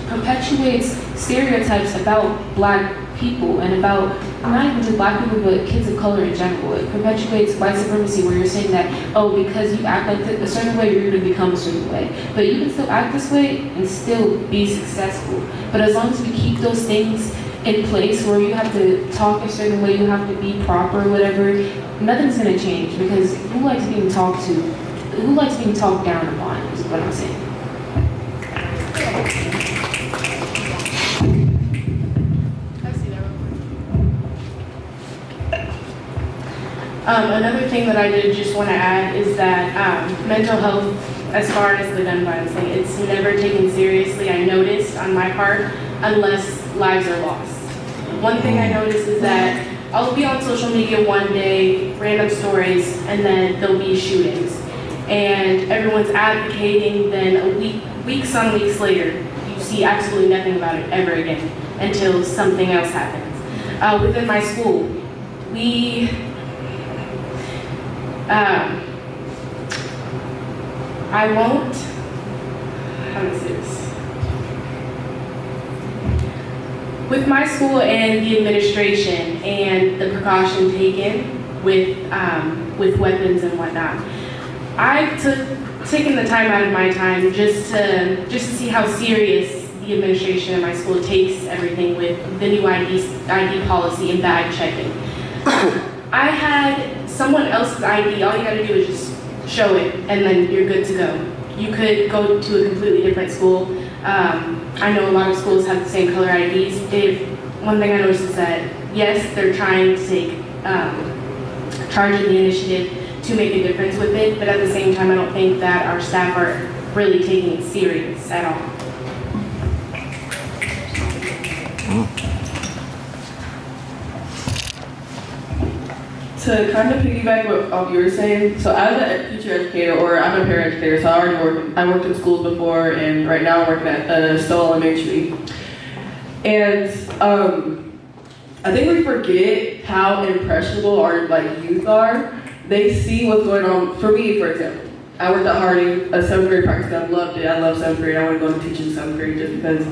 perpetuates stereotypes about Black people and about not even just Black people but kids of color in general. It perpetuates white supremacy where you're saying that, oh, because you act like a certain way, you're going to become a certain way. But you can still act this way and still be successful. But as long as we keep those things in place where you have to talk a certain way, you have to be proper or whatever, nothing's going to change, because who likes being talked to? Who likes being talked down upon is what I'm saying. Another thing that I did just want to add is that mental health, as far as the gun violence thing, it's never taken seriously, I noticed on my part, unless lives are lost. One thing I noticed is that I'll be on social media one day, random stories, and then there'll be shootings. And everyone's advocating, then weeks on weeks later, you see absolutely nothing about it ever again until something else happens. Within my school, with my school and the administration and the precaution taken with weapons and whatnot, I've taken the time out of my time just to see how serious the administration and my school takes everything with the new ID policy and bag checking. I had someone else's ID, all you gotta do is just show it and then you're good to go. You could go to a completely different school. I know a lot of schools have the same color IDs. One thing I noticed is that, yes, they're trying to take charge of the initiative to make a difference with it, but at the same time, I don't think that our staff are really taking it serious at all. To kind of piggyback what you were saying, so as a future educator, or I'm a parent educator, so I worked in schools before, and right now I'm working at Stowe Elementary. And I think we forget how impressionable our youth are. They see what's going on. For me, for example, I worked at Harding, a 7th grade practice. I loved it. I love 7th grade. I want to go and teach in 7th grade just because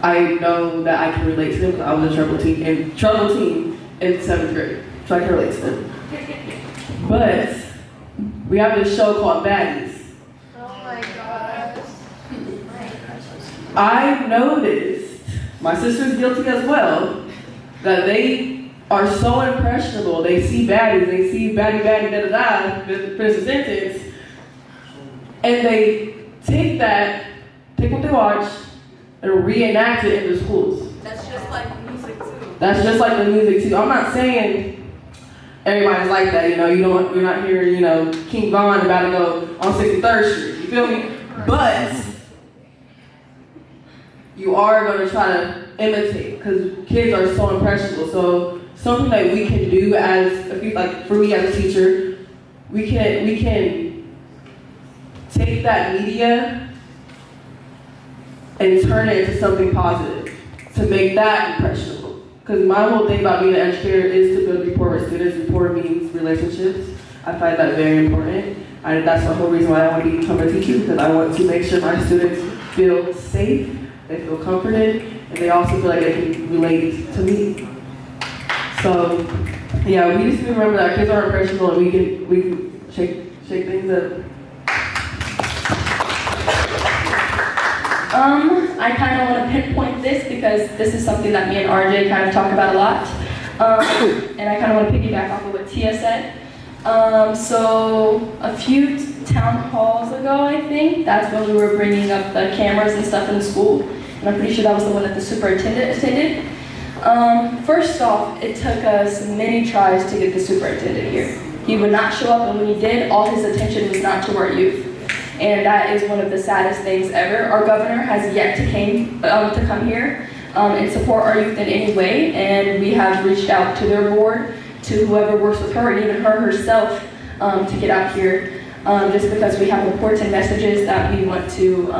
I know that I can relate to them. Because I was a trouble team in 7th grade, so I can relate to them. But we have this show called Baddies. Oh my gosh. I noticed, my sister's guilty as well, that they are so impressionable. They see baddies, they see baddie, da-da-da, finish the sentence, and they take what they watch, and reenact it in the schools. That's just like music too. That's just like the music too. I'm not saying everybody's like that, you're not hearing, King Von about to go on 63rd Street, you feel me? But you are going to try to imitate, because kids are so impressionable. So something that we can do for me as a teacher, we can take that media and turn it into something positive to make that impressionable. Because my whole thing about being an educator is to build rapport with students. Rapport means relationships. I find that very important. That's the whole reason why I want to become a teacher, because I want to make sure my students feel safe, they feel comforted, and they also feel like they can relate to me. So, yeah, we just need to remember that kids are impressionable, and we can shake things up. I kind of want to pinpoint this because this is something that me and RJ kind of talk about a lot. And I kind of want to piggyback off of what Tia said. So a few town halls ago, I think, that's when we were bringing up the cameras and stuff in the school. And I'm pretty sure that was the one that the superintendent attended. First off, it took us many tries to get the superintendent here. He would not show up, and when he did, all his attention was not to our youth. And that is one of the saddest things ever. Our governor has yet to come here and support our youth in any way, and we have reached out to their board, to whoever works with her, and even her herself, to get out here, just because we have important messages that we want to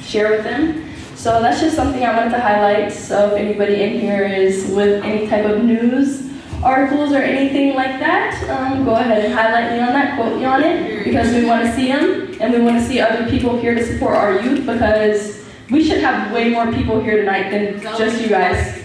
share with them. So that's just something I wanted to highlight. So if anybody in here is with any type of news articles or anything like that, go ahead and highlight me on that, quote me on it, because we want to see them, and we want to see other people here to support our youth, because we should have way more people here tonight than just you guys,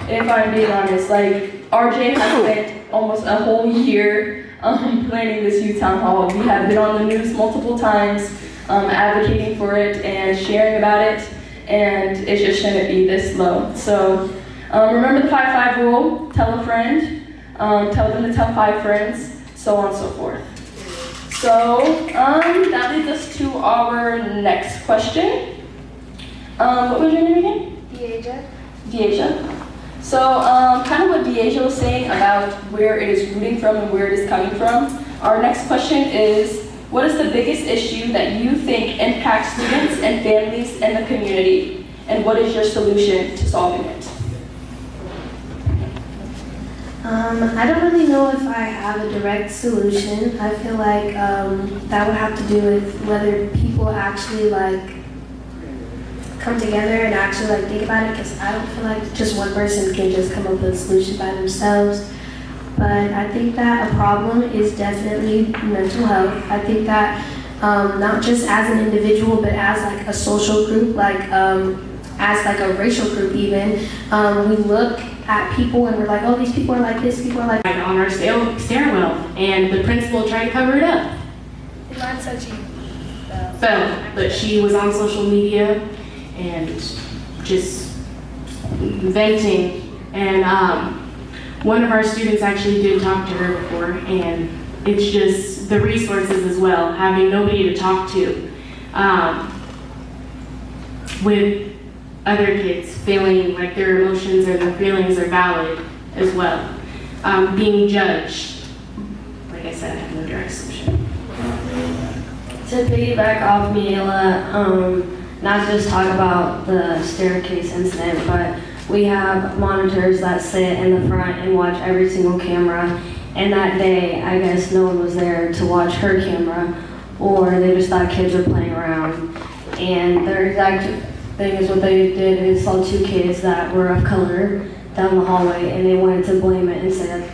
if I'm being honest. Like, RJ has spent almost a whole year planning this youth town hall. We have been on the news multiple times, advocating for it and sharing about it, and it just shouldn't be this low. So remember the 5-5 rule, tell a friend, tell them to tell 5 friends, so on and so forth. So that leads us to our next question. What was your name again? Deasia. So kind of what Deasia was saying about where it is rooting from and where it is coming from. Our next question is, what is the biggest issue that you think impacts students and families in the community? And what is your solution to solving it? I don't really know if I have a direct solution. I feel like that would have to do with whether people actually come together and actually think about it, because I don't feel like just one person can just come up with a solution by themselves. But I think that a problem is definitely mental health. I think that not just as an individual, but as a social group, as a racial group even, we look at people and we're like, oh, these people are like this, people are like that. On our stairwell, and the principal tried to cover it up. Mine said she Fell, but she was on social media and just venting. And one of our students actually did talk to her before, and it's just the resources as well, having nobody to talk to with other kids, feeling like their emotions and their feelings are valid as well. Being judged. Like I said, I have no direct solution. To piggyback off Miela, not just talk about the staircase incident, but we have monitors that sit in the front and watch every single camera. And that day, I guess no one was there to watch her camera, or they just thought kids were playing around. And their exact thing is what they did is saw 2 kids that were of color down the hallway, and they wanted to blame it and say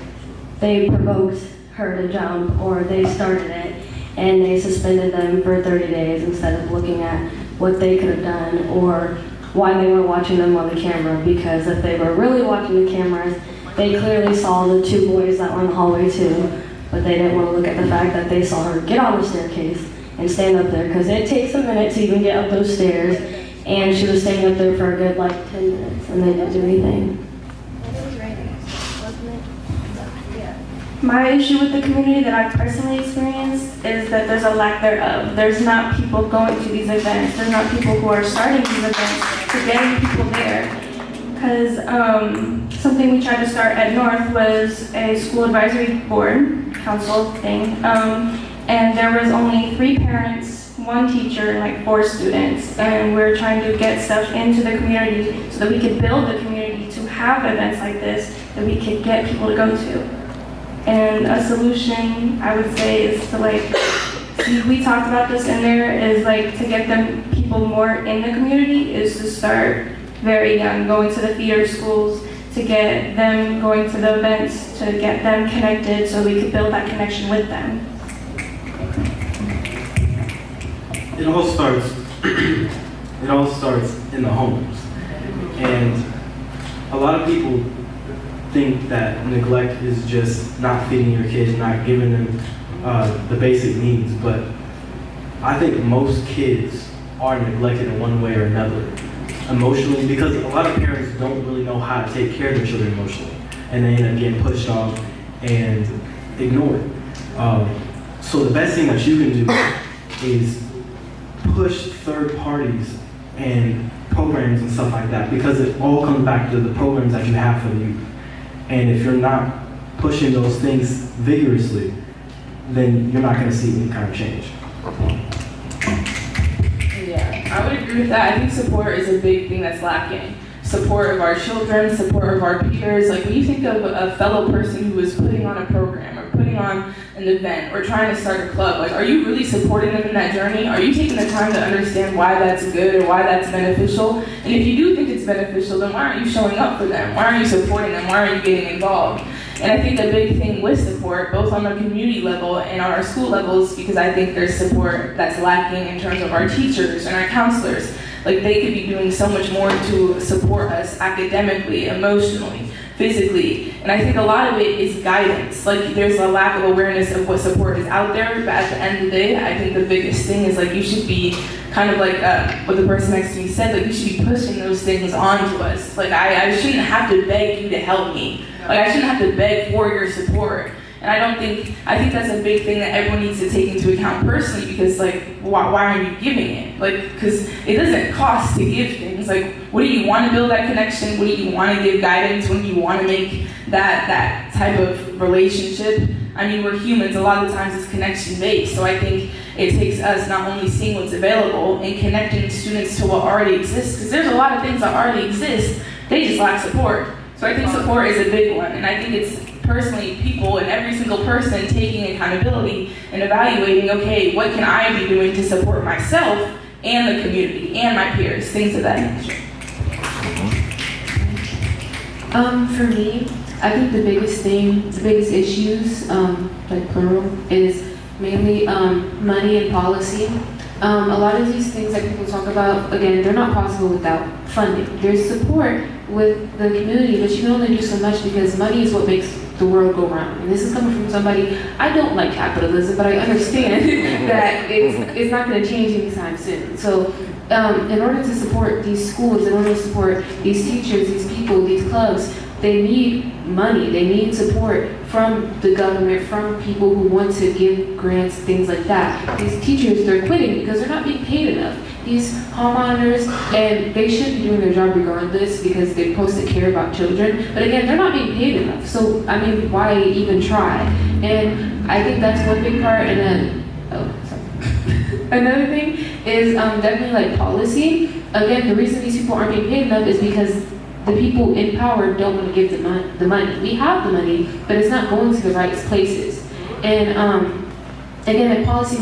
they provoked her to jump, or they started it, and they suspended them for 30 days instead of looking at what they could have done or why they were watching them on the camera. Because if they were really watching the cameras, they clearly saw the 2 boys that were in the hallway too, but they didn't want to look at the fact that they saw her get on the staircase and stand up there, because it takes a minute to even get up those stairs, and she was standing up there for a good 10 minutes and they didn't do anything. My issue with the community that I've personally experienced is that there's a lack thereof. There's not people going to these events. There's not people who are starting these events to getting people there. Because something we tried to start at North was a school advisory board, council thing. And there was only 3 parents, 1 teacher, and 4 students. And we're trying to get stuff into the community so that we could build the community to have events like this that we could get people to go to. And a solution, I would say, is to see, we talked about this in there, is to get them people more in the community, is to start very young, going to the theater schools, to get them going to the events, to get them connected so we could build that connection with them. It all starts in the homes. And a lot of people think that neglect is just not feeding your kids, not giving them the basic needs, but I think most kids are neglected in one way or another emotionally, because a lot of parents don't really know how to take care of their children emotionally, and they end up getting pushed off and ignored. So the best thing that you can do is push third parties and programs and stuff like that, because it all comes back to the programs that you have for the youth. And if you're not pushing those things vigorously, then you're not going to see any kind of change. Yeah, I would agree with that. I think support is a big thing that's lacking. Support of our children, support of our peers. When you think of a fellow person who is putting on a program or putting on an event or trying to start a club, are you really supporting them in that journey? Are you taking the time to understand why that's good or why that's beneficial? And if you do think it's beneficial, then why aren't you showing up for them? Why aren't you supporting them? Why are you getting involved? And I think the big thing with support, both on the community level and on our school levels, because I think there's support that's lacking in terms of our teachers and our counselors. They could be doing so much more to support us academically, emotionally, physically. And I think a lot of it is guidance. There's a lack of awareness of what support is out there, but at the end of the day, I think the biggest thing is you should be kind of what the person next to me said, you should be pushing those things onto us. I shouldn't have to beg you to help me. I shouldn't have to beg for your support. And I think that's a big thing that everyone needs to take into account personally, because why aren't you giving it? Because it doesn't cost to give things. What do you want to build that connection? What do you want to give guidance? When do you want to make that type of relationship? I mean, we're humans, a lot of the times it's connection based. So I think it takes us not only seeing what's available and connecting students to what already exists, because there's a lot of things that already exist, they just lack support. So I think support is a big one, and I think it's personally people and every single person taking accountability and evaluating, okay, what can I be doing to support myself and the community and my peers, things of that nature. For me, I think the biggest issues, plural, is mainly money and policy. A lot of these things that people talk about, again, they're not possible without funding. There's support with the community, but you can only do so much because money is what makes the world go round. And this is coming from somebody, I don't like capitalism, but I understand that it's not going to change anytime soon. So in order to support these schools, in order to support these teachers, these people, these clubs, they need money, they need support from the government, from people who want to give grants, things like that. These teachers, they're quitting because they're not being paid enough. These hall monitors, and they should be doing their job regardless because they're supposed to care about children, but again, they're not being paid enough. So, I mean, why even try? And I think that's one big part, and then, another thing is definitely policy. Again, the reason these people aren't being paid enough is because the people in power don't want to give the money. We have the money, but it's not going to the right places. And again, the policy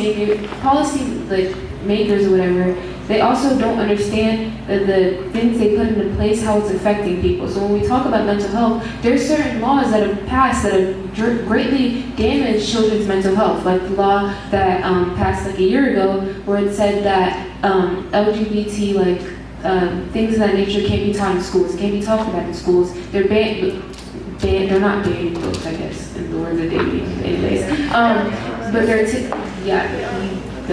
makers or whatever, they also don't understand the things they put into place, how it's affecting people. So when we talk about mental health, there's certain laws that have passed that have greatly damaged children's mental health, like the law that passed like a year ago, where it said that LGBT things of that nature can't be taught in schools, can't be talked about in schools. They're banned. They're not banned in books, I guess, in the words that they use, anyways. But they're he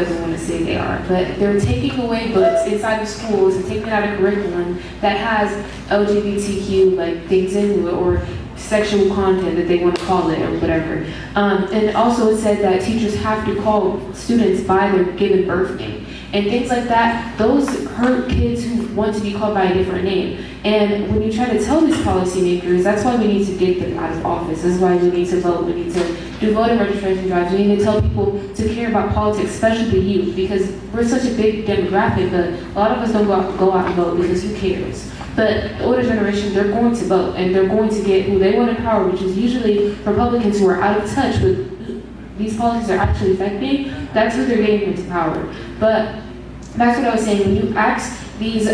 doesn't want to say they are, but they're taking away books inside of schools and taking out a curriculum that has LGBTQ things into it, or sexual content that they want to call it, or whatever. And also it said that teachers have to call students by their given birth name. And things like that, those hurt kids who want to be called by a different name. And when you try to tell these policymakers, that's why we need to get them out of office. This is why we need to vote. We need to do voter registration drives. We need to tell people to care about politics, especially the youth, because we're such a big demographic, but a lot of us don't go out and vote because who cares? But the older generation, they're going to vote, and they're going to get who they want in power, which is usually Republicans who are out of touch with these policies are actually affecting. That's who they're getting into power. But that's what I was saying. When you ask these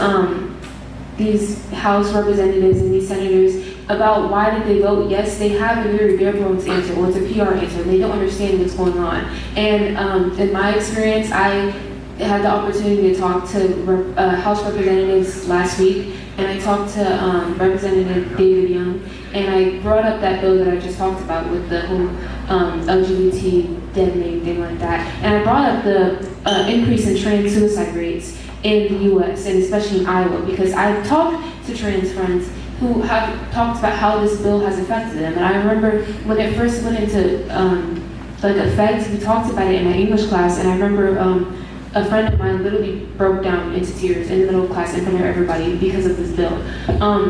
House representatives and these senators about why did they vote yes, they have a very bare bones answer, or it's a PR answer, and they don't understand what's going on. And in my experience, I had the opportunity to talk to House representatives last week, and I talked to Representative David Young, and I brought up that bill that I just talked about with the whole LGBT dead name thing like that. And I brought up the increase in trans suicide rates in the U.S. and especially in Iowa, because I've talked to trans friends who have talked about how this bill has affected them. And I remember when it first went into effect, we talked about it in my English class, and I remember a friend of mine literally broke down into tears in the middle of class in front of everybody because of this bill.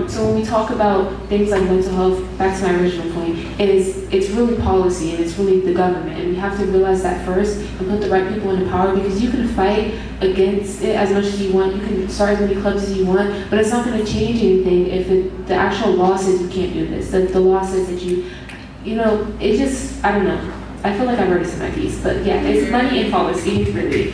So when we talk about things like mental health, back to my original point, it's really policy and it's really the government. And we have to realize that first and put the right people into power, because you can fight against it as much as you want, you can start as many clubs as you want, but it's not going to change anything if the actual law says you can't do this. The law says that it just, I don't know. I feel like I've already said my piece, but yeah, it's money and policy, really.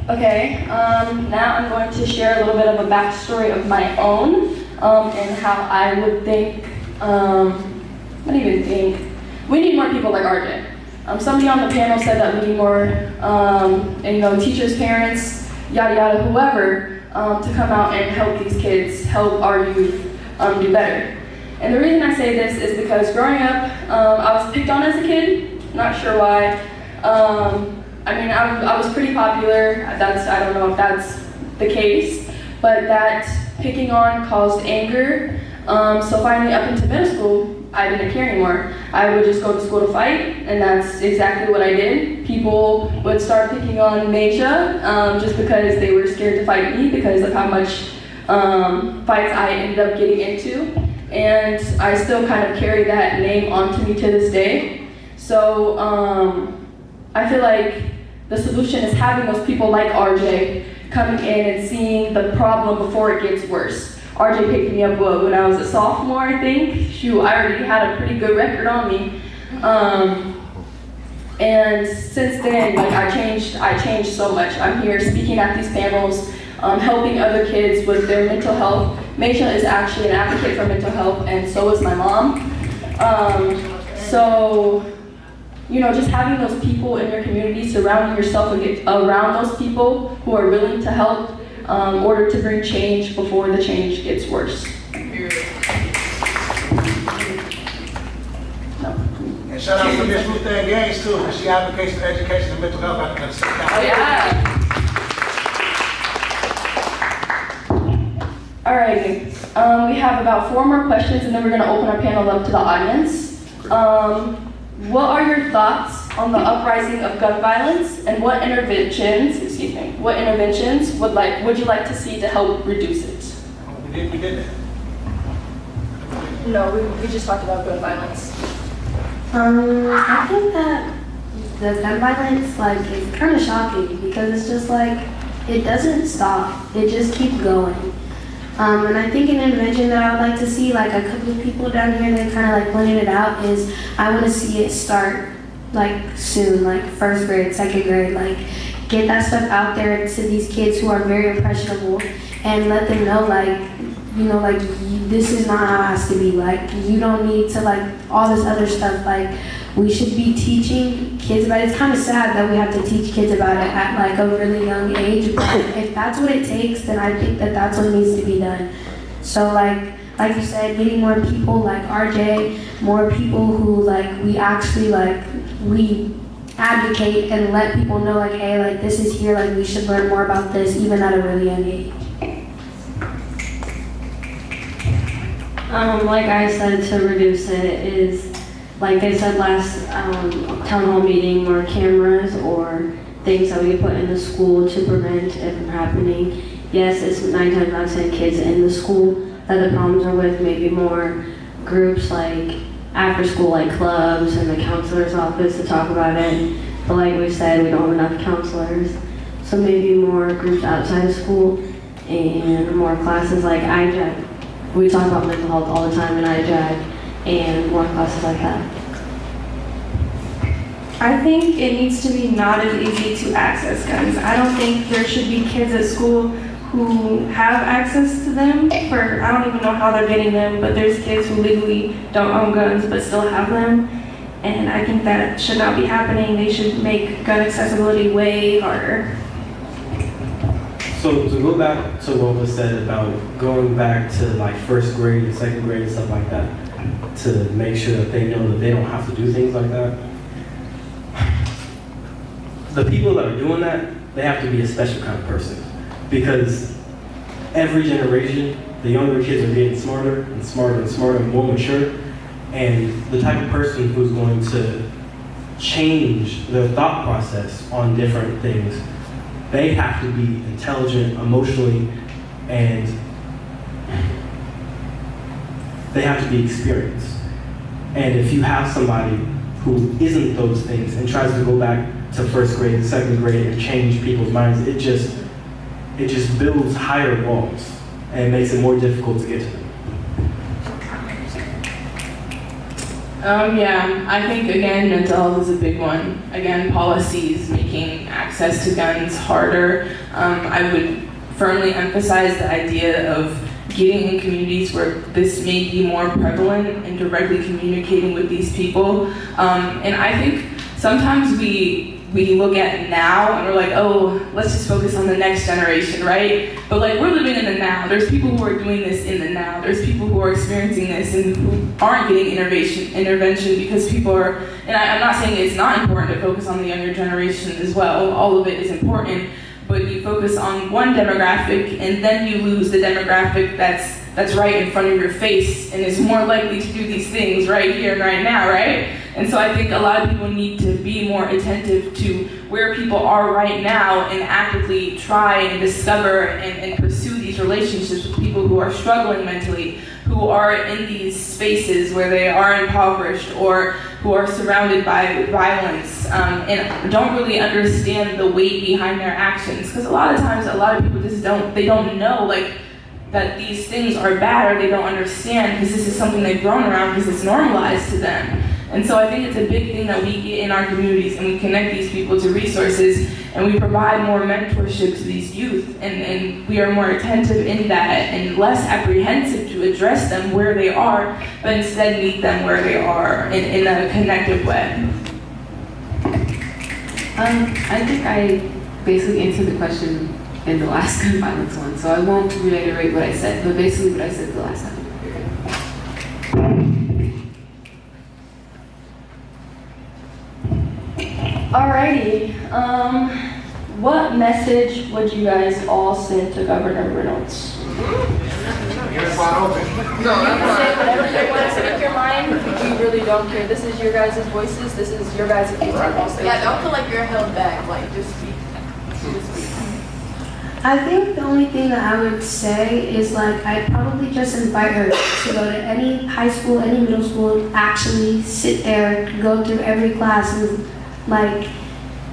Okay, now I'm going to share a little bit of a backstory of my own, and how I would think, we need more people like RJ. Somebody on the panel said that we need more, and teachers, parents, yada yada, whoever, to come out and help these kids, help our youth do better. And the reason I say this is because growing up, I was picked on as a kid, not sure why. I was pretty popular. I don't know if that's the case, but that picking on caused anger. So finally, up into middle school, I didn't care anymore. I would just go to school to fight, and that's exactly what I did. People would start picking on Meisha just because they were scared to fight me because of how much fights I ended up getting into. And I still kind of carry that name onto me to this day. So I feel like the solution is having those people like RJ coming in and seeing the problem before it gets worse. RJ picked me up when I was a sophomore, I think. Shoot, I already had a pretty good record on me. And since then, I changed so much. I'm here speaking at these panels, helping other kids with their mental health. Meisha is actually an advocate for mental health, and so is my mom. Just having those people in your community, surrounding yourself around those people who are willing to help in order to bring change before the change gets worse. And shout out to Miss Ruth Ann Gaines too, because she advocates for education and mental health at the same time. Oh yeah. Alrighty, we have about 4 more questions, and then we're going to open our panel up to the audience. What are your thoughts on the uprising of gun violence, and what interventions would you like to see to help reduce it? We did that. No, we just talked about gun violence. I think that the gun violence, is kind of shocking, because it's just it doesn't stop. It just keeps going. And I think an intervention that I would like to see, like a couple of people down here that kind of like pointed it out, is I want to see it start like soon, like first grade, second grade, like get that stuff out there to these kids who are very impressionable and let them know like, you know, like this is not how it has to be. Like you don't need to like all this other stuff. Like we should be teaching kids about it. It's kind of sad that we have to teach kids about it at like a really young age, but if that's what it takes, then I think that that's what needs to be done. So like you said, getting more people like RJ, more people who like we actually like, we advocate and let people know like, hey, like this is here, like we should learn more about this even at a really young age. Like I said, to reduce it is, like they said last town hall meeting, more cameras or things that we can put in the school to prevent it from happening. Yes, it's 9 times out of 10 kids in the school that the problems are with, maybe more groups like after school, like clubs and the counselor's office to talk about it. But like we said, we don't have enough counselors. So maybe more groups outside of school and more classes like IJAC. We talk about mental health all the time in IJAC and more classes like that. I think it needs to be not as easy to access guns. I don't think there should be kids at school who have access to them for, I don't even know how they're getting them, but there's kids who legally don't own guns but still have them. And I think that should not be happening. They should make gun accessibility way harder. So to go back to what was said about going back to like first grade and second grade and stuff like that, to make sure that they know that they don't have to do things like that. The people that are doing that, they have to be a special kind of person, because every generation, the younger kids are getting smarter and smarter and smarter and more mature, and the type of person who's going to change their thought process on different things, they have to be intelligent emotionally, and they have to be experienced. And if you have somebody who isn't those things and tries to go back to first grade, second grade and change people's minds, it just builds higher walls and makes it more difficult to get to them. Yeah, I think again, mental health is a big one. Again, policies making access to guns harder. I would firmly emphasize the idea of getting in communities where this may be more prevalent and directly communicating with these people. And I think sometimes we look at now and we're like, oh, let's just focus on the next generation, right? But like, we're living in the now. There's people who are doing this in the now. There's people who are experiencing this and who aren't getting intervention because people are, and I'm not saying it's not important to focus on the younger generation as well. All of it is important, but you focus on one demographic and then you lose the demographic that's right in front of your face and is more likely to do these things right here and right now, right? And so I think a lot of people need to be more attentive to where people are right now and actively try and discover and pursue these relationships with people who are struggling mentally, who are in these spaces where they are impoverished or who are surrounded by violence and don't really understand the weight behind their actions. Because a lot of times, a lot of people just don't know like that these things are bad, or they don't understand because this is something they've grown around because it's normalized to them. And so I think it's a big thing that we get in our communities and we connect these people to resources and we provide more mentorship to these youth and we are more attentive in that and less apprehensive to address them where they are, but instead meet them where they are in a connective way. I think I basically answered the question in the last gun violence one, so I won't reiterate what I said, but basically what I said the last time. Alrighty, what message would you guys all send to Governor Reynolds? You're wide open. Say whatever you want to speak your mind. We really don't care. This is your guys' voices. This is your guys' opinion. Yeah, don't feel like you're held back. Like, just speak. I think the only thing that I would say is like I'd probably just invite her to go to any high school, any middle school, actually sit there, go through every class and like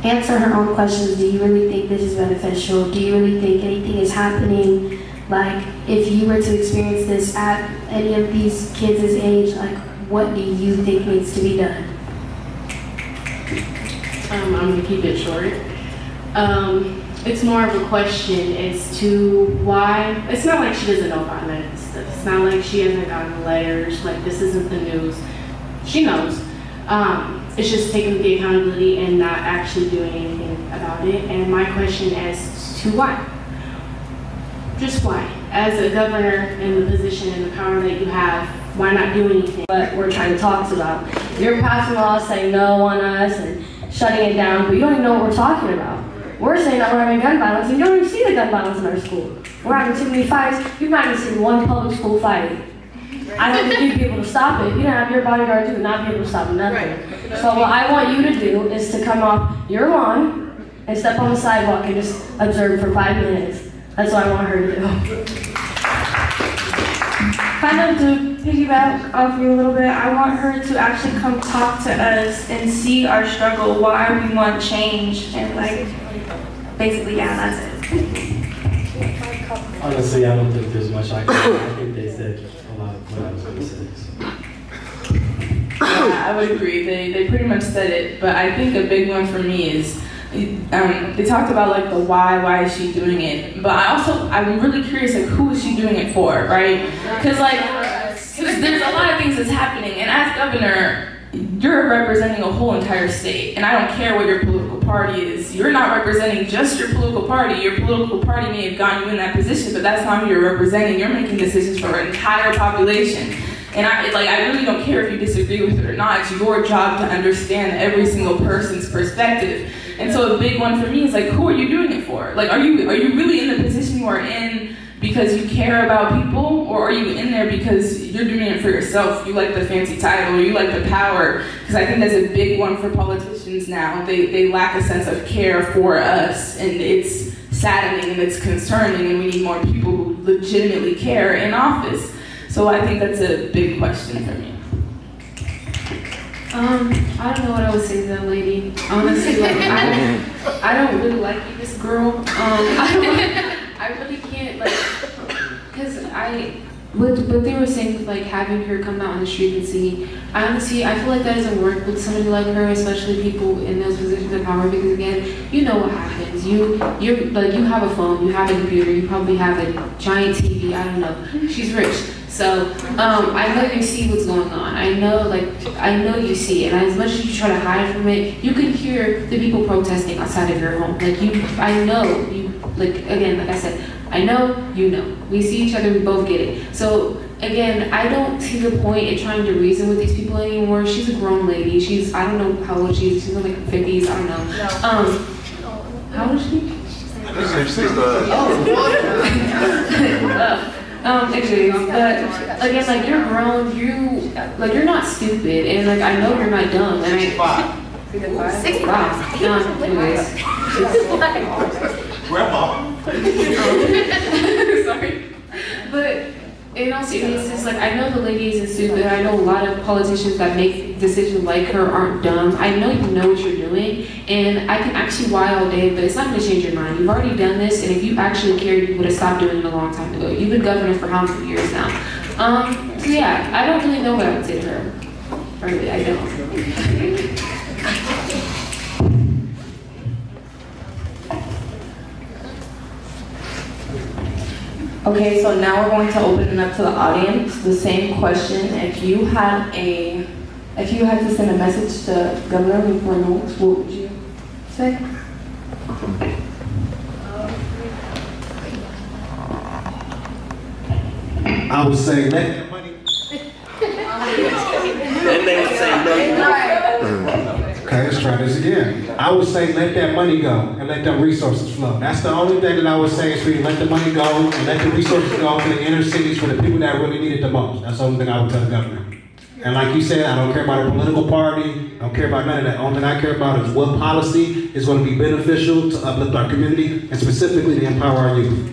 answer her own questions. Do you really think this is beneficial? Do you really think anything is happening? Like, if you were to experience this at any of these kids' age, like, what do you think needs to be done? I'm gonna keep it short. It's more of a question as to why. It's not like she doesn't know about none of this stuff. It's not like she hasn't gotten letters, like this isn't the news. She knows. It's just taking the accountability and not actually doing anything about it. And my question is to why? Just why? As a governor in the position and the power that you have, why not do anything? What we're trying to talk about. You're passing laws saying no on us and shutting it down, but you don't even know what we're talking about. We're saying that we're having gun violence, and you don't even see the gun violence in our school. We're having too many fights. You've not even seen one public school fight. I don't think you'd be able to stop it. You don't have your bodyguards who would not be able to stop nothing. So what I want you to do is to come off your lawn and step on the sidewalk and just observe for 5 minutes. That's what I want her to do. Kind of to piggyback off you a little bit, I want her to actually come talk to us and see our struggle, why we want change, and like, basically, yeah, that's it. Honestly, I don't think there's much I can say. I think they said a lot of what I was going to say. Yeah, I would agree. They pretty much said it, but I think a big one for me is they talked about like the why is she doing it, but I'm really curious, like, who is she doing it for, right? Because there's a lot of things that's happening, and as governor, you're representing a whole entire state, and I don't care what your political party is. You're not representing just your political party. Your political party may have gotten you in that position, but that's not who you're representing. You're making decisions for an entire population. And I really don't care if you disagree with it or not. It's your job to understand every single person's perspective. And so a big one for me is like, who are you doing it for? Like, are you really in the position you are in because you care about people, or are you in there because you're doing it for yourself? You like the fancy title, or you like the power? Because I think that's a big one for politicians now. They lack a sense of care for us, and it's saddening and it's concerning, and we need more people who legitimately care in office. So I think that's a big question for me. I don't know what I would say to that lady. Honestly, like, I don't really like you, this girl. I really can't, like, because what they were saying, like, having her come out on the street and singing, I feel like that doesn't work with somebody like her, especially people in those positions of power, because again, you know what happens. You have a phone, you have a computer, you probably have a giant TV, I don't know. She's rich. So, I know you see what's going on. I know you see it. And as much as you try to hide from it, you can hear the people protesting outside of your home. Again, like I said, I know, you know. We see each other, we both get it. So, again, I don't see the point in trying to reason with these people anymore. She's a grown lady. I don't know how old she is. She's in like 50s, I don't know. How old is she? Anyways, but again, like, you're grown, you're not stupid, and like, I know you're not dumb, and 65. Wow. Anyways. Grandma. Sorry. But in all seriousness, like, I know the lady isn't stupid. I know a lot of politicians that make decisions like her aren't dumb. I know you know what you're doing, and I can ask you why all day, but it's not going to change your mind. You've already done this, and if you actually cared, you would have stopped doing it a long time ago. You've been governor for how many years now? So yeah, I don't really know what I would say to her. Frankly, I don't. Okay, so now we're going to open it up to the audience. The same question. If you had to send a message to Governor Reynolds, what would you say? I would say let that money. And they would say no. Okay, let's try this again. I would say let that money go and let them resources flow. That's the only thing that I would say is for you to let the money go and let the resources go to the inner cities for the people that really need it the most. That's the only thing I would tell the governor. And like you said, I don't care about a political party. I don't care about none of that. The only thing I care about is what policy is going to be beneficial to uplift our community and specifically to empower our youth.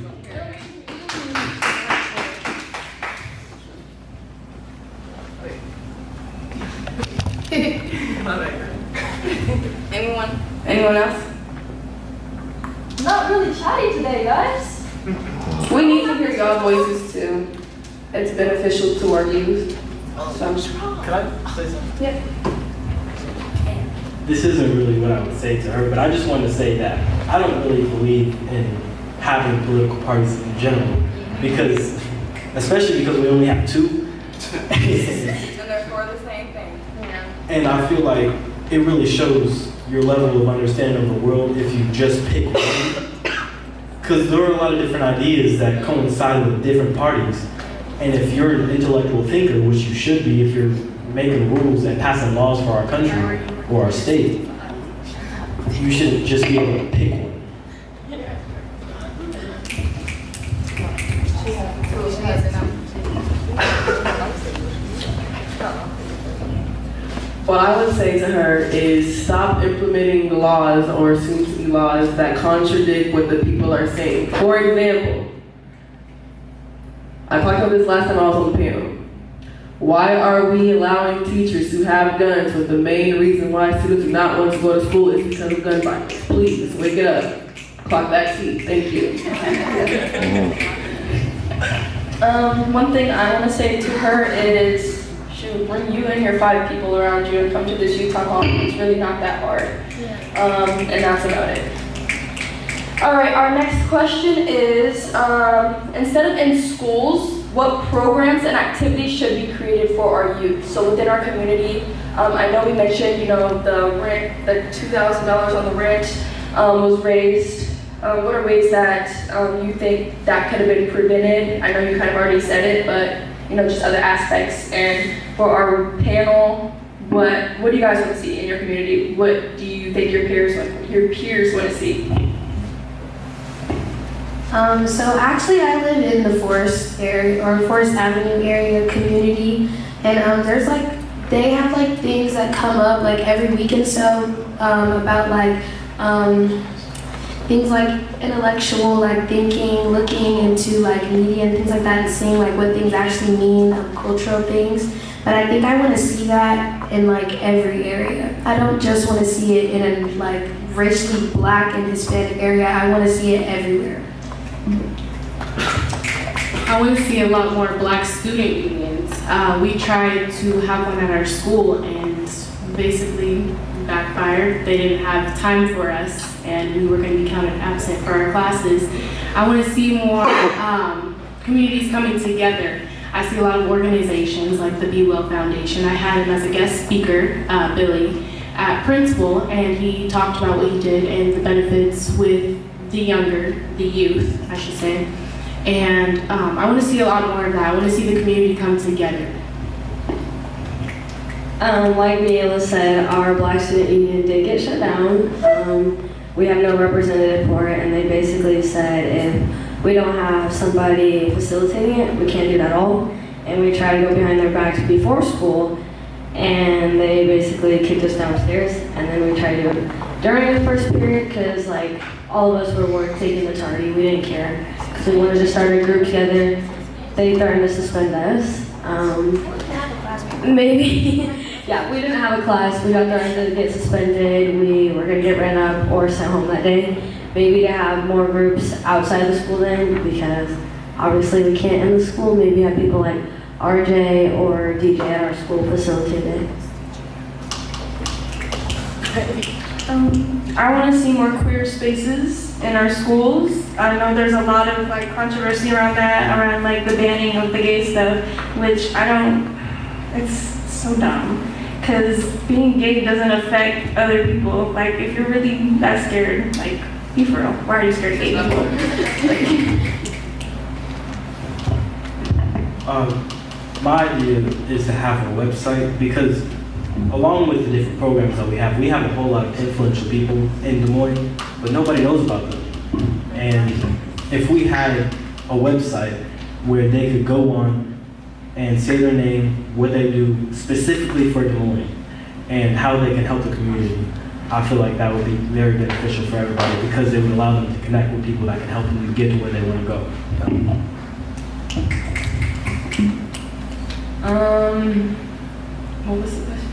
Anyone Anyone else? Not really chatty today, guys. We need to hear y'all voices too. It's beneficial to our youth. So. Can I say something? Yeah. This isn't really what I would say to her, but I just want to say that I don't really believe in having political parties in general, because, especially because we only have two. And they're for the same thing. Yeah. And I feel like it really shows your level of understanding of the world if you just pick one. Because there are a lot of different ideas that coincide with different parties. And if you're an intellectual thinker, which you should be if you're making rules and passing laws for our country or our state, you shouldn't just be able to pick one. What I would say to her is stop implementing the laws or soon to be laws that contradict what the people are saying. For example, I talked about this last time I was on the panel. Why are we allowing teachers to have guns when the main reason why students do not want to go to school is because of gun violence? Please, wake it up. Clock that seat. Thank you. One thing I want to say to her is, shoot, bring you and your 5 people around you and come to this youth town hall. It's really not that hard. And that's about it. All right, our next question is, instead of in schools, what programs and activities should be created for our youth? So within our community, I know we mentioned, the rent, the $2,000 on the rent was raised. What are ways that you think that could have been prevented? I know you kind of already said it, but just other aspects. And for our panel, what do you guys want to see in your community? What do you think your peers want to see? So actually I live in the Forest area, or Forest Avenue area community, and they have things that come up every week and so about things like intellectual thinking, looking into media and things like that, and seeing what things actually mean, cultural things. But I think I want to see that in every area. I don't just want to see it in a racially Black and Hispanic area. I want to see it everywhere. I want to see a lot more Black student unions. We tried to have one at our school and basically backfired. They didn't have time for us and we were going to be counted absent for our classes. I want to see more communities coming together. I see a lot of organizations like the Be Well Foundation. I had him as a guest speaker, Billy, at Principal, and he talked about what he did and the benefits with the youth, I should say. And I want to see a lot more of that. I want to see the community come together. Like Miela said, our Black Student Union did get shut down. We have no representative for it, and they basically said if we don't have somebody facilitating it, we can't do that at all. And we tried to go behind their backs before school, and they basically kicked us downstairs, and then we tried to do it during the first period, because all of us were taking the tardy. We didn't care, because we wanted to start a group together. They threatened to suspend us. Maybe. Yeah, we didn't have a class. We got threatened to get suspended. We were going to get ran up or sent home that day. Maybe to have more groups outside the school then, because obviously we can't in the school. Maybe have people like RJ or DJ at our school facilitate it. I want to see more queer spaces in our schools. I know there's a lot of controversy around that, around the banning of the gay stuff, which it's so dumb. Because being gay doesn't affect other people. If you're really that scared, be for real. Why are you scared of gay people? My idea is to have a website, because along with the different programs that we have a whole lot of influential people in Des Moines, but nobody knows about them. And if we had a website where they could go on and say their name, what they do specifically for Des Moines, and how they can help the community, I feel like that would be very beneficial for everybody, because it would allow them to connect with people that can help them get to where they want to go. What was the question?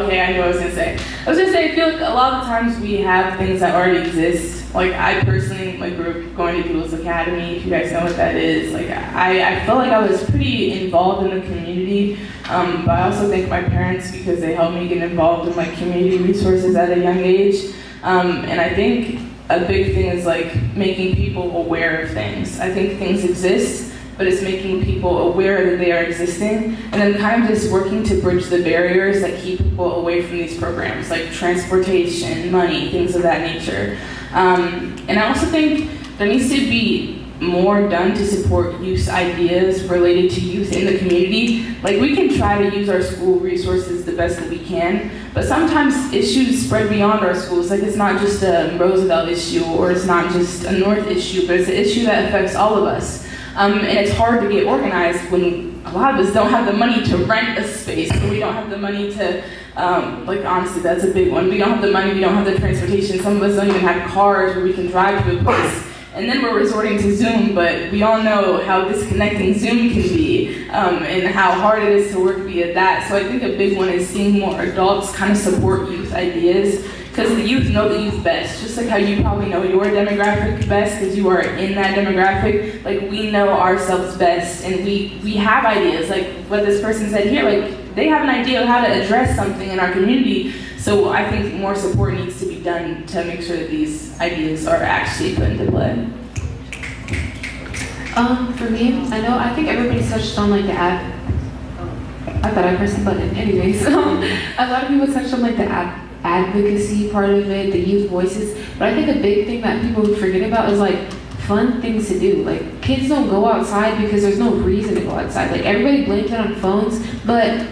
okay, I know what I was gonna say. I was gonna say, I feel like a lot of the times we have things that already exist. Like I personally, like grew up going to People's Academy, if you guys know what that is. Like I felt like I was pretty involved in the community, but I also thank my parents because they helped me get involved in like community resources at a young age. And I think a big thing is like making people aware of things. I think things exist, but it's making people aware that they are existing, and then kind of just working to bridge the barriers that keep people away from these programs, like transportation, money, things of that nature. And I also think there needs to be more done to support youth ideas related to youth in the community. Like we can try to use our school resources the best that we can, but sometimes issues spread beyond our schools. Like it's not just a Roosevelt issue, or it's not just a North issue, but it's an issue that affects all of us. And it's hard to get organized when a lot of us don't have the money to rent a space, or we don't have the money to, like honestly, that's a big one. We don't have the money, we don't have the transportation. Some of us don't even have cars where we can drive to a place. And then we're resorting to Zoom, but we all know how disconnecting Zoom can be, and how hard it is to work via that. So I think a big one is seeing more adults kind of support youth ideas, because the youth know the youth best. Just like how you probably know your demographic best because you are in that demographic, like we know ourselves best, and we have ideas, like what this person said here, like they have an idea of how to address something in our community. So I think more support needs to be done to make sure that these ideas are actually put into play. For me, I think everybody touched on like the I thought I pressed the button. Anyways, a lot of people touched on like the advocacy part of it, the youth voices. But I think a big thing that people forget about is like fun things to do. Like kids don't go outside because there's no reason to go outside. Like everybody blames it on phones, but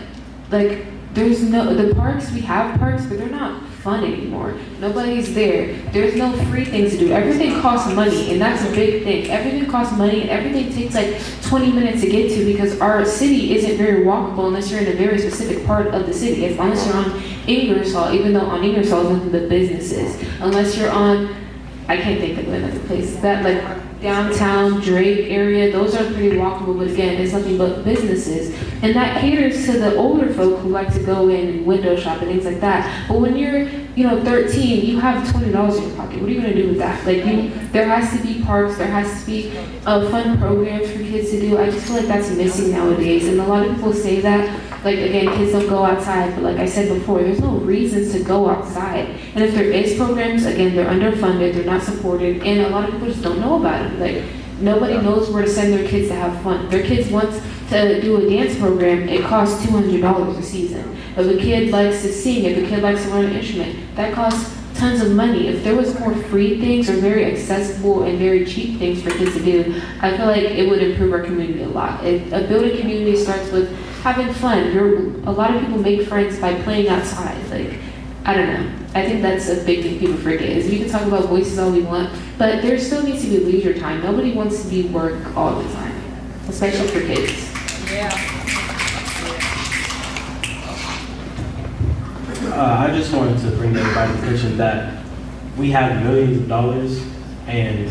like there's the parks, we have parks, but they're not fun anymore. Nobody's there. There's no free things to do. Everything costs money, and that's a big thing. Everything costs money, and everything takes like 20 minutes to get to, because our city isn't very walkable unless you're in a very specific part of the city. As long as you're on Ingersoll, even though on Ingersoll is nothing but businesses. Unless you're on, I can't think of another place, that like downtown Drake area, those are pretty walkable, but again, it's nothing but businesses. And that caters to the older folk who like to go in and window shop and things like that. But when you're, 13, you have $20 in your pocket. What are you gonna do with that? Like there has to be parks, there has to be fun programs for kids to do. I just feel like that's missing nowadays. And a lot of people say that, like again, kids don't go outside, but like I said before, there's no reasons to go outside. And if there is programs, again, they're underfunded, they're not supported, and a lot of people just don't know about it. Like nobody knows where to send their kids to have fun. Their kids want to do a dance program, it costs $200 a season. If a kid likes to sing, if a kid likes to learn an instrument, that costs tons of money. If there was more free things or very accessible and very cheap things for kids to do, I feel like it would improve our community a lot. A building community starts with having fun. A lot of people make friends by playing outside. Like, I don't know. I think that's a big thing people forget, is we can talk about voices all we want, but there still needs to be leisure time. Nobody wants to be work all the time, especially for kids. Yeah. I just wanted to bring everybody's attention that we have millions of dollars, and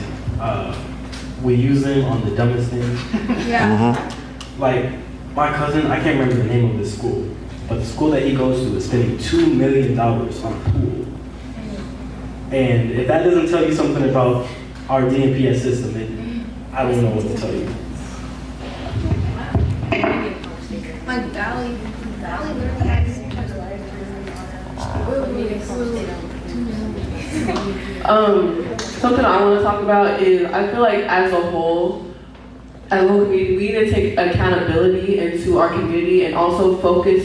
we use them on the dumbest things. Yeah. Like, my cousin, I can't remember the name of this school, but the school that he goes to is spending $2 million on a pool. And if that doesn't tell you something about our DMPS system, I don't know what to tell you. Like Valley literally has Something I want to talk about is, I feel like as a whole community, we need to take accountability into our community and also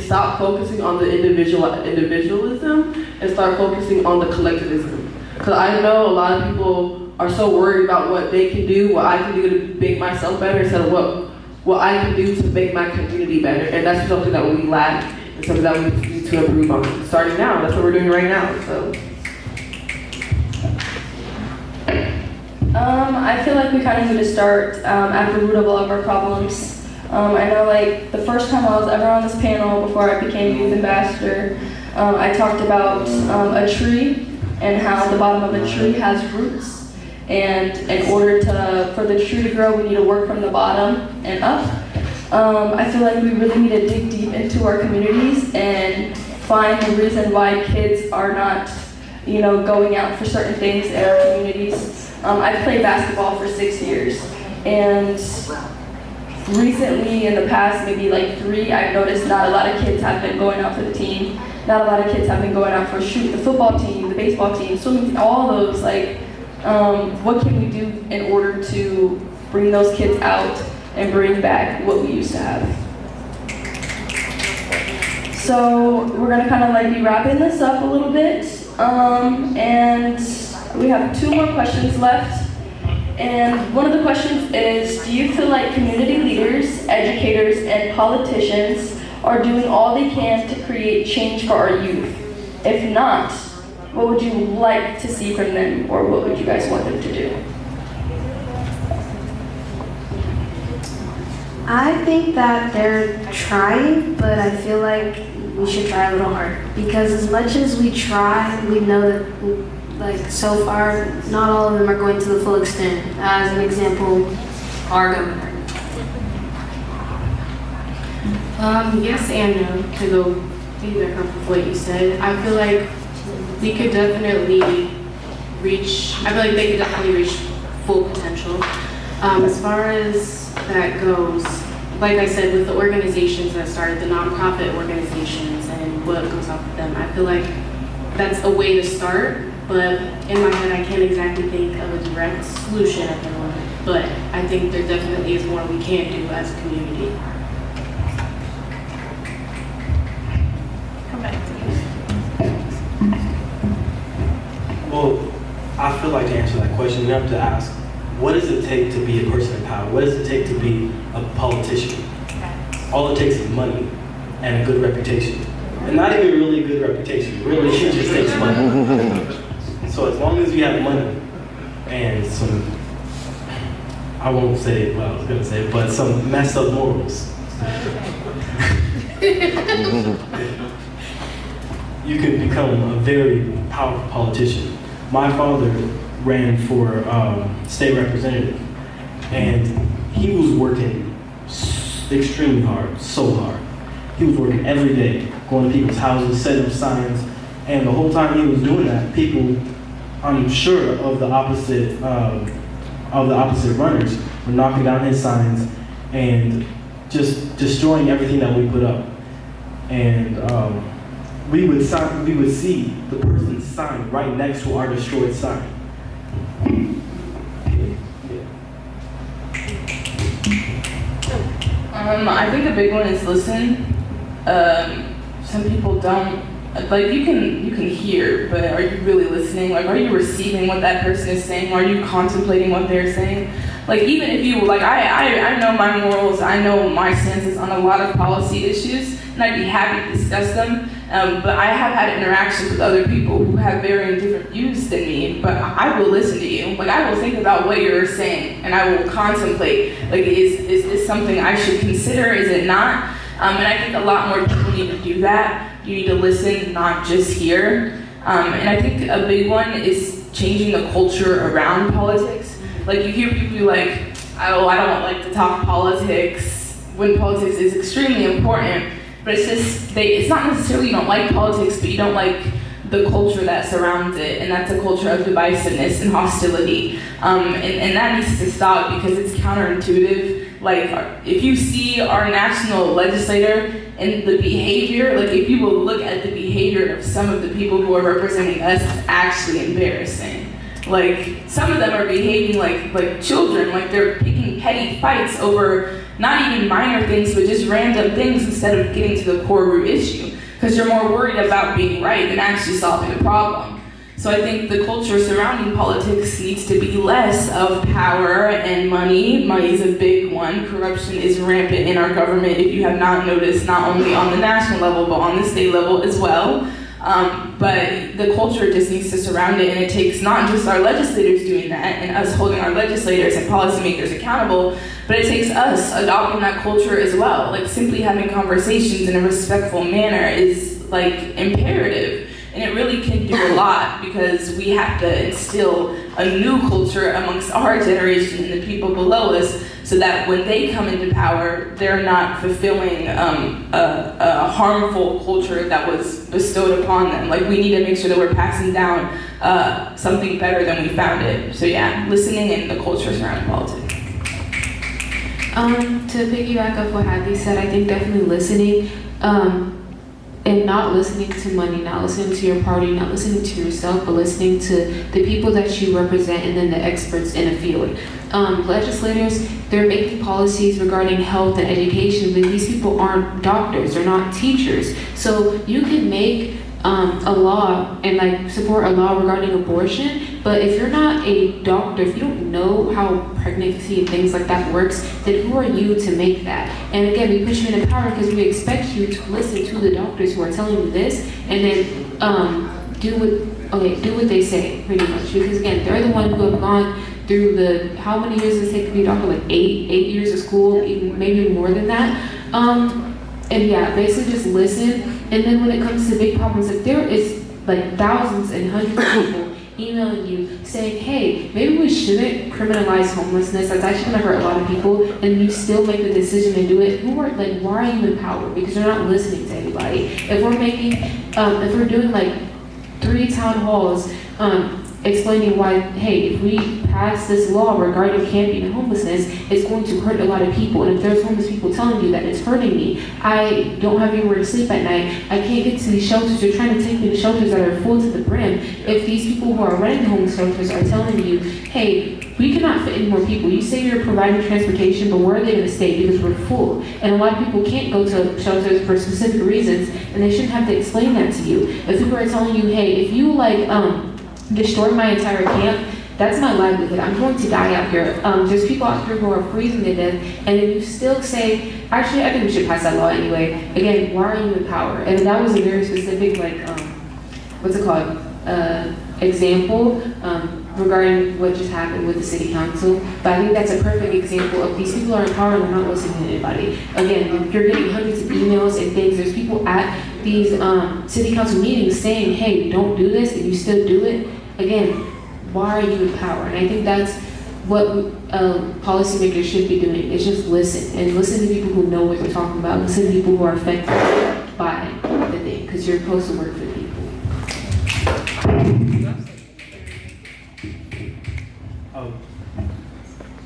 stop focusing on the individualism and start focusing on the collectivism. Because I know a lot of people are so worried about what they can do, what I can do to make myself better, instead of what I can do to make my community better. And that's something that we lack and something that we need to improve on starting now. That's what we're doing right now. So. I feel like we kind of need to start at the root of all of our problems. I know like the first time I was ever on this panel before I became youth ambassador, I talked about a tree and how the bottom of a tree has roots. And in order for the tree to grow, we need to work from the bottom and up. I feel like we really need to dig deep into our communities and find the reason why kids are not, going out for certain things in our communities. I've played basketball for 6 years, and recently, in the past maybe like 3, I've noticed not a lot of kids have been going out for the team. Not a lot of kids have been going out for the football team, the baseball team, swimming team, all those. What can we do in order to bring those kids out and bring back what we used to have? So we're gonna kind of be wrapping this up a little bit, and we have 2 more questions left. And one of the questions is, do you feel like community leaders, educators, and politicians are doing all they can to create change for our youth? If not, what would you like to see from them, or what would you guys want them to do? I think that they're trying, but I feel like we should try a little harder. Because as much as we try, we know that so far, not all of them are going to the full extent. As an example, our governor. Yes and no, to go either half of what you said. I feel like we could definitely reach, I feel like they could definitely reach full potential. As far as that goes, like I said, with the organizations that started, the nonprofit organizations and what goes on with them, I feel like that's a way to start, but in my head I can't exactly think of a direct solution at the moment. But I think there definitely is more we can do as a community. Well, I feel like to answer that question, you have to ask, what does it take to be a person in power? What does it take to be a politician? All it takes is money and a good reputation. And not even really a good reputation, really it just takes money. So as long as you have money and some, I won't say what I was gonna say, but some messed up morals, you can become a very powerful politician. My father ran for state representative, and he was working extremely hard, so hard. He was working every day, going to people's houses, setting up signs, and the whole time he was doing that, people, I'm sure of the opposite runners, were knocking down his signs and just destroying everything that we put up. And we would see the person's sign right next to our destroyed sign. I think a big one is listen. Some people don't, you can hear, but are you really listening? Are you receiving what that person is saying? Are you contemplating what they're saying? Even if you, I know my morals, I know my stances on a lot of policy issues, and I'd be happy to discuss them. But I have had interactions with other people who have very different views than me, but I will listen to you. I will think about what you're saying, and I will contemplate, is this something I should consider, is it not? And I think a lot more people need to do that. You need to listen, not just hear. And I think a big one is changing the culture around politics. You hear people be oh, I don't like to talk politics, when politics is extremely important. But it's just, it's not necessarily you don't like politics, but you don't like the culture that surrounds it, and that's a culture of divisiveness and hostility. And that needs to stop because it's counterintuitive. If you see our national legislator and the behavior, if you will look at the behavior of some of the people who are representing us, it's actually embarrassing. Some of them are behaving like children, they're picking petty fights over not even minor things, but just random things instead of getting to the core root issue. Because you're more worried about being right than actually solving the problem. So I think the culture surrounding politics needs to be less of power and money. Money is a big one. Corruption is rampant in our government, if you have not noticed, not only on the national level, but on the state level as well. But the culture just needs to surround it, and it takes not just our legislators doing that and us holding our legislators and policymakers accountable, but it takes us adopting that culture as well. Simply having conversations in a respectful manner is imperative, and it really can do a lot because we have to instill a new culture amongst our generation and the people below us so that when they come into power, they're not fulfilling a harmful culture that was bestowed upon them. Like, we need to make sure that we're passing down something better than we found it. So yeah, listening and the culture surrounding politics. To piggyback off what Hadley said, I think definitely listening, and not listening to money, not listening to your party, not listening to yourself, but listening to the people that you represent and then the experts in a field. Legislators, they're making policies regarding health and education, but these people aren't doctors, they're not teachers. So you can make a law and like support a law regarding abortion, but if you're not a doctor, if you don't know how pregnancy and things like that works, then who are you to make that? And again, we put you in power because we expect you to listen to the doctors who are telling you this, and then do what they say, pretty much. Because again, they're the ones who have gone through the, how many years does it take to be a doctor? Like eight years of school, even maybe more than that. And yeah, basically just listen. And then when it comes to big problems, if there is like thousands and hundreds of people emailing you saying, hey, maybe we shouldn't criminalize homelessness, that's actually gonna hurt a lot of people, and you still make the decision to do it, why are you in power? Because you're not listening to anybody. If we're making, if we're doing like 3 town halls, explaining why, hey, if we pass this law regarding camping and homelessness, it's going to hurt a lot of people. And if there's homeless people telling you that it's hurting me, I don't have anywhere to sleep at night, I can't get to these shelters, you're trying to take me to shelters that are full to the brim. If these people who are running homeless shelters are telling you, hey, we cannot fit any more people. You say you're providing transportation, but where are they going to stay? Because we're full. And a lot of people can't go to shelters for specific reasons, and they shouldn't have to explain that to you. If people are telling you, hey, if you destroy my entire camp, that's my livelihood. I'm going to die out here. There's people out here who are freezing to death, and then you still say, actually, I think we should pass that law anyway. Again, why are you in power? And that was a very specific, example regarding what just happened with the city council. But I think that's a perfect example of these people are in power and they're not listening to anybody. Again, you're getting hundreds of emails and things. There's people at these city council meetings saying, hey, don't do this, and you still do it. Again, why are you in power? And I think that's what policymakers should be doing, is just listen. And listen to people who know what they're talking about. Listen to people who are affected by the thing, because you're supposed to work for people.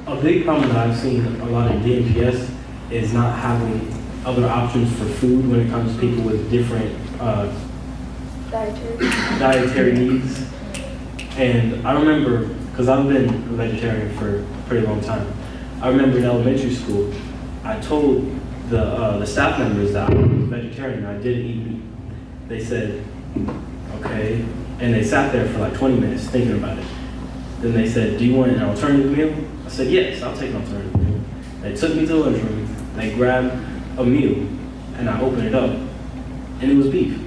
A big problem that I've seen a lot of DMPS is not having other options for food when it comes to people with different dietary needs. And I remember, because I've been a vegetarian for a pretty long time, I remember in elementary school, I told the staff members that I was vegetarian and I didn't eat meat. They said, okay, and they sat there for like 20 minutes thinking about it. Then they said, do you want an alternative meal? I said, yes, I'll take an alternative meal. They took me to the lunchroom, they grabbed a meal, and I opened it up, and it was beef.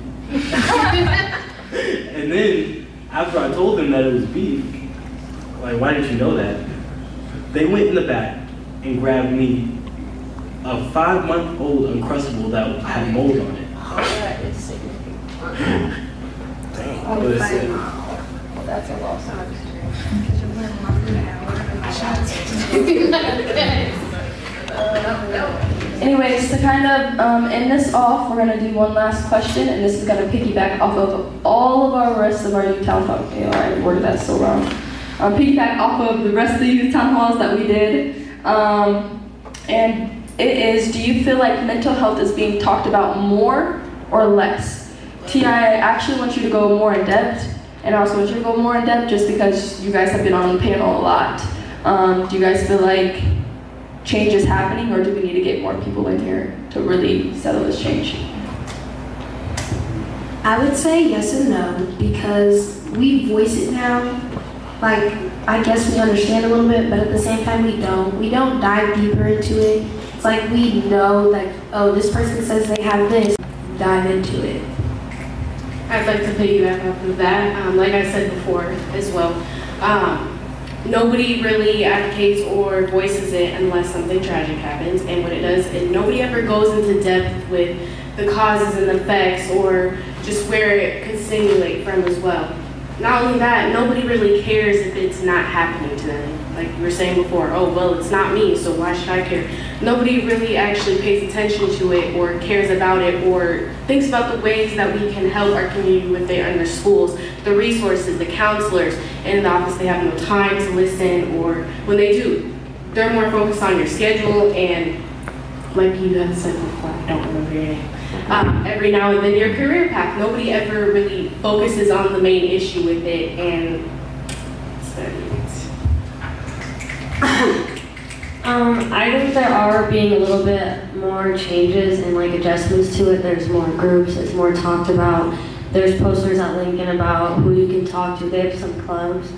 And then, after I told them that it was beef, like, why didn't you know that? They went in the back and grabbed me a 5-month-old Uncrustable that had mold on it. Oh, that is significant. Damn. Listen. That's a loss. Anyways, to kind of end this off, we're going to do one last question, and this is going to piggyback off of all of our rest of our youth town halls. Okay, all right, worded that so wrong. Piggyback off of the rest of the youth town halls that we did. And it is, do you feel like mental health is being talked about more or less? T, I actually want you to go more in depth, and I also want you to go more in depth just because you guys have been on the panel a lot. Do you guys feel like change is happening, or do we need to get more people in here to really settle this change? I would say yes and no, because we voice it now. Like, I guess we understand a little bit, but at the same time we don't. We don't dive deeper into it. It's like we know, like, oh, this person says they have this. Dive into it. I'd like to piggyback off of that. Like I said before as well, nobody really advocates or voices it unless something tragic happens. And when it does, and nobody ever goes into depth with the causes and effects or just where it could simulate from as well. not only that, nobody really cares if it's not happening to them. Like you were saying before, oh, well, it's not me, so why should I care? Nobody really actually pays attention to it or cares about it or thinks about the ways that we can help our community with it in their schools, the resources, the counselors. And in the office, they have no time to listen, or when they do, they're more focused on your schedule and, like you had said before, I don't remember your name. Every now and then your career path. Nobody ever really focuses on the main issue with it and studies. I think there are being a little bit more changes and like adjustments to it. There's more groups, it's more talked about. There's posters at Lincoln about who you can talk to. They have some clubs.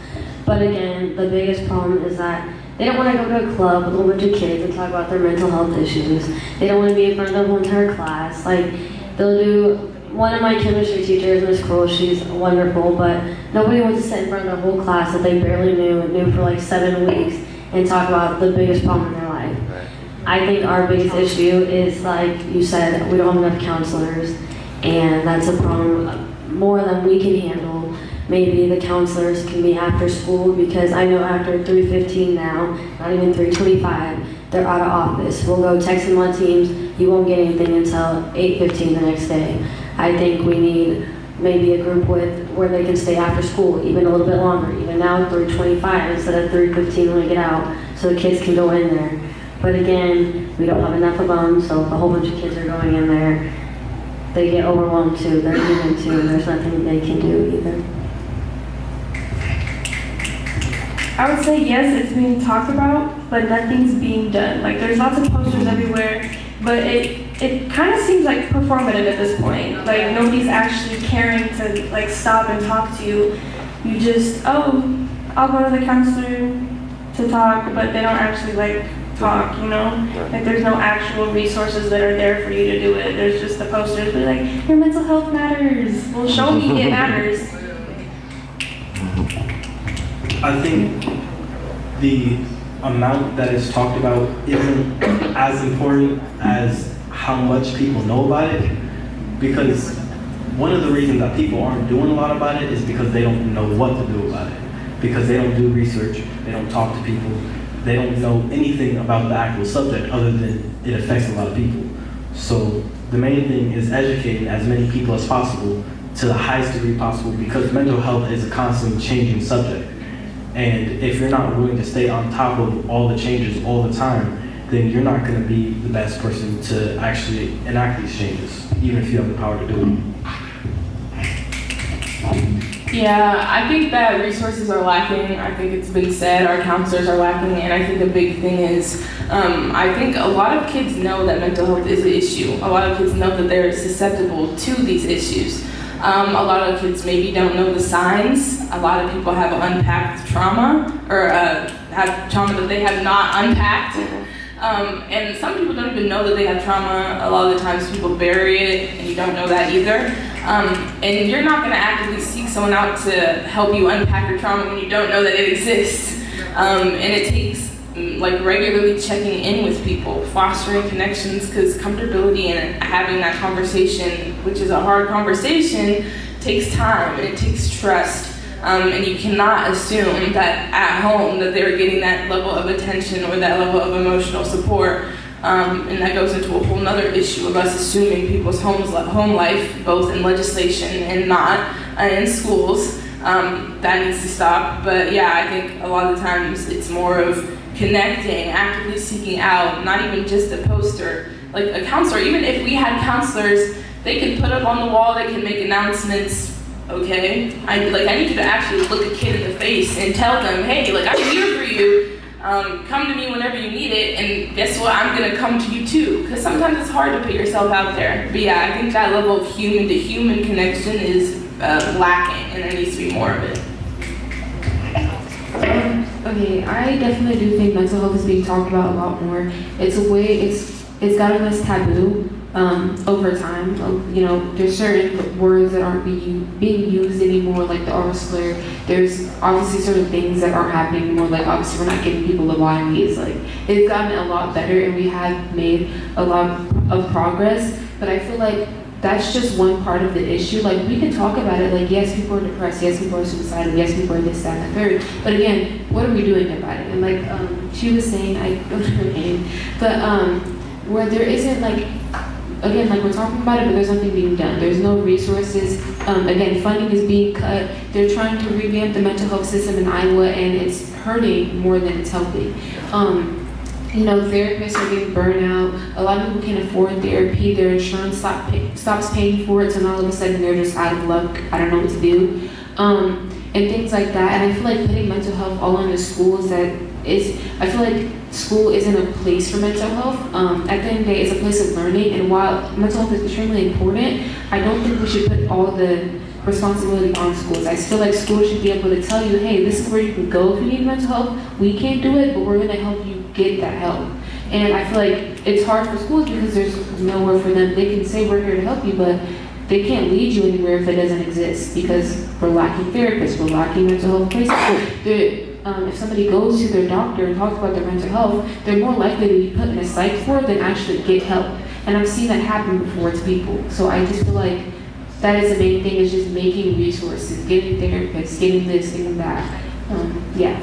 But again, the biggest problem is that they don't want to go to a club with a whole bunch of kids and talk about their mental health issues. They don't want to be in front of the whole entire class. Like, they'll do, one of my chemistry teachers, Miss Kroll, she's wonderful, but nobody wants to sit in front of the whole class that they barely knew for like 7 weeks and talk about the biggest problem in their life. I think our biggest issue is, like you said, we don't have enough counselors, and that's a problem more than we can handle. Maybe the counselors can be after school, because I know after 3:15 now, not even 3:25, they're out of office. We'll go text them on Teams, you won't get anything until 8:15 the next day. I think we need maybe a group where they can stay after school even a little bit longer, even now 3:25 instead of 3:15 when we get out, so the kids can go in there. But again, we don't have enough of them, so if a whole bunch of kids are going in there, they get overwhelmed too, they're human too, and there's nothing they can do either. I would say yes, it's being talked about, but nothing's being done. Like, there's lots of posters everywhere, but it kind of seems like performative at this point. Like, nobody's actually caring to like stop and talk to you. You just, oh, I'll go to the counselor to talk, but they don't actually like talk, you know? Like, there's no actual resources that are there for you to do it. There's just the posters, but like, your mental health matters. Well, show me it matters. I think the amount that is talked about isn't as important as how much people know about it, because one of the reasons that people aren't doing a lot about it is because they don't know what to do about it, because they don't do research, they don't talk to people, they don't know anything about the actual subject other than it affects a lot of people. So the main thing is educating as many people as possible to the highest degree possible, because mental health is a constantly changing subject. And if you're not willing to stay on top of all the changes all the time, then you're not going to be the best person to actually enact these changes, even if you have the power to do it. Yeah, I think that resources are lacking. I think it's been said our counselors are lacking, and I think a big thing is, I think a lot of kids know that mental health is an issue. A lot of kids know that they're susceptible to these issues. A lot of kids maybe don't know the signs. A lot of people have unpacked trauma, or have trauma that they have not unpacked. And some people don't even know that they have trauma. A lot of the times people bury it, and you don't know that either. And you're not gonna actively seek someone out to help you unpack your trauma when you don't know that it exists. And it takes like regularly checking in with people, fostering connections, because comfortability and having that conversation, which is a hard conversation, takes time and it takes trust. And you cannot assume that at home that they're getting that level of attention or that level of emotional support. And that goes into a whole nother issue of us assuming people's home life, both in legislation and not in schools. That needs to stop. But yeah, I think a lot of the times it's more of connecting, actively seeking out, not even just a poster, like a counselor. Even if we had counselors, they could put up on the wall, they can make announcements. Okay, I need you to actually look a kid in the face and tell them, hey, like, I'm here for you. Come to me whenever you need it, and guess what? I'm gonna come to you too. Because sometimes it's hard to put yourself out there. But yeah, I think that level of human to human connection is lacking, and there needs to be more of it. Okay, I definitely do think mental health is being talked about a lot more. It's gotten less taboo over time. You know, there's certain words that aren't being used anymore, like the R slur. There's obviously certain things that aren't happening anymore, like obviously we're not giving people lobotomies. Like, it's gotten a lot better and we have made a lot of progress, but I feel like that's just one part of the issue. Like, we can talk about it, like, yes, people are depressed, yes, people are suicidal, yes, people are this, that, and the third. But again, what are we doing about it? And like she was saying, I don't know her name, but where there isn't like, again, like we're talking about it, but there's nothing being done. There's no resources. Again, funding is being cut. They're trying to revamp the mental health system in Iowa, and it's hurting more than it's helping. You know, therapists are getting burnt out. A lot of people can't afford therapy. Their insurance stops paying for it, so now all of a sudden they're just out of luck. I don't know what to do. And things like that. And I feel like putting mental health all in the schools, I feel like school isn't a place for mental health. At the end of the day, it's a place of learning. And while mental health is extremely important, I don't think we should put all the responsibility on schools. I feel like schools should be able to tell you, hey, this is where you can go if you need mental health. We can't do it, but we're going to help you get that help. And I feel like it's hard for schools because there's nowhere for them. They can say we're here to help you, but they can't lead you anywhere if it doesn't exist because we're lacking therapists, we're lacking mental health places. If somebody goes to their doctor and talks about their mental health, they're more likely to be put in a psych ward than actually get help. And I've seen that happen before to people. So I just feel like that is the main thing, is just making resources, getting therapists, getting this, getting that. Yeah.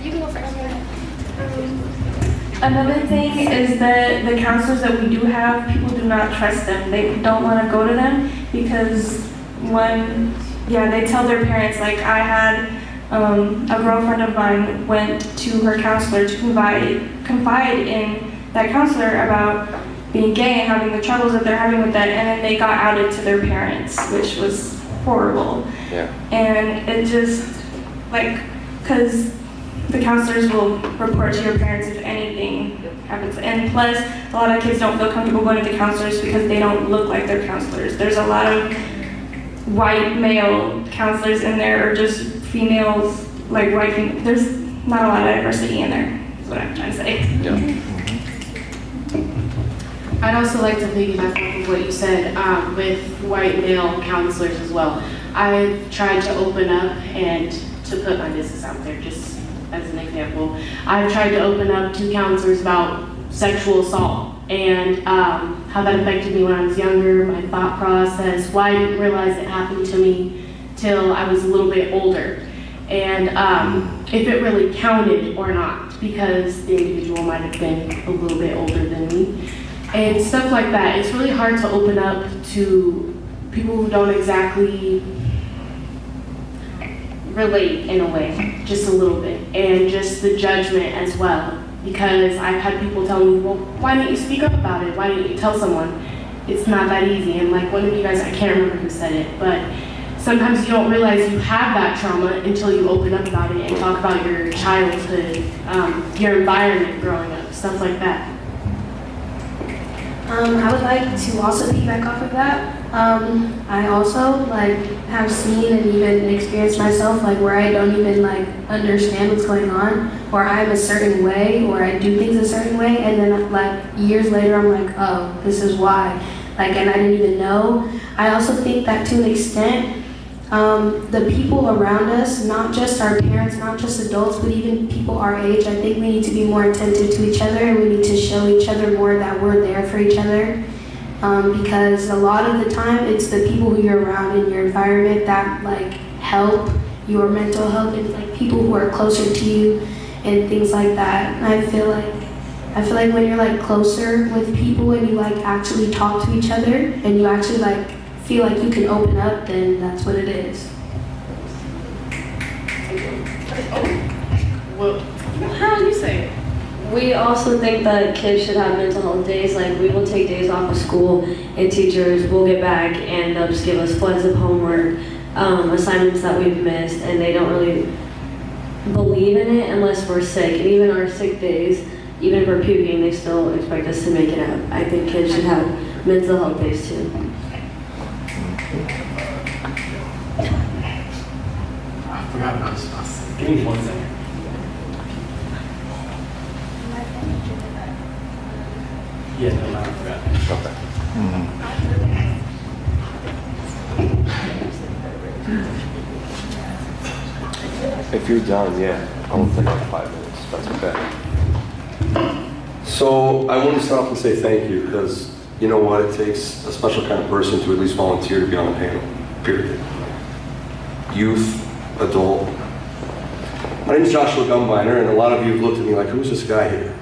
You can go first. Another thing is that the counselors that we do have, people do not trust them. They don't want to go to them because they tell their parents. Like I had a girlfriend of mine went to her counselor to confide in that counselor about being gay and having the troubles that they're having with that, and then they got outed to their parents, which was horrible. Yeah. And it just, because the counselors will report to your parents if anything happens. And plus, a lot of kids don't feel comfortable going to the counselors because they don't look like their counselors. There's a lot of white male counselors in there, or just females, there's not a lot of diversity in there, is what I'm trying to say. Yeah. I'd also like to piggyback off of what you said with white male counselors as well. I've tried to open up and to put my business out there, just as an example. I've tried to open up to counselors about sexual assault and how that affected me when I was younger, my thought process, why I didn't realize it happened to me till I was a little bit older. And if it really counted or not, because the individual might have been a little bit older than me. And stuff like that. It's really hard to open up to people who don't exactly relate in a way, just a little bit. And just the judgment as well. Because I've had people tell me, well, why didn't you speak up about it? Why didn't you tell someone? It's not that easy. And like one of you guys, I can't remember who said it, but sometimes you don't realize you have that trauma until you open up about it and talk about your childhood, your environment growing up, stuff like that. I would like to also piggyback off of that. I also have seen and even experienced myself where I don't even understand what's going on, or I'm a certain way, or I do things a certain way, and then years later I'm like, oh, this is why, and I didn't even know. I also think that to an extent, the people around us, not just our parents, not just adults, but even people our age, I think we need to be more attentive to each other, and we need to show each other more that we're there for each other. Because a lot of the time, it's the people who you're around in your environment that help your mental health, and people who are closer to you and things like that. And I feel like when you're closer with people and you actually talk to each other and you actually feel like you can open up, then that's what it is. Well, how do you say it? We also think that kids should have mental health days. We will take days off of school, and teachers will get back and they'll just give us floods of homework, assignments that we've missed, and they don't really believe in it unless we're sick. And even our sick days, even if we're puking, they still expect us to make it up. I think kids should have mental health days too. I forgot about this. Give me 1 second. Yeah, no, I forgot. Okay. If you're done, yeah, I will take 5 minutes. That's okay. So I want to start off and say thank you, because you know what, it takes a special kind of person to at least volunteer to be on a panel, period. Youth, adult. My name is Joshua Gumbiner, and a lot of you have looked at me like, who's this guy here?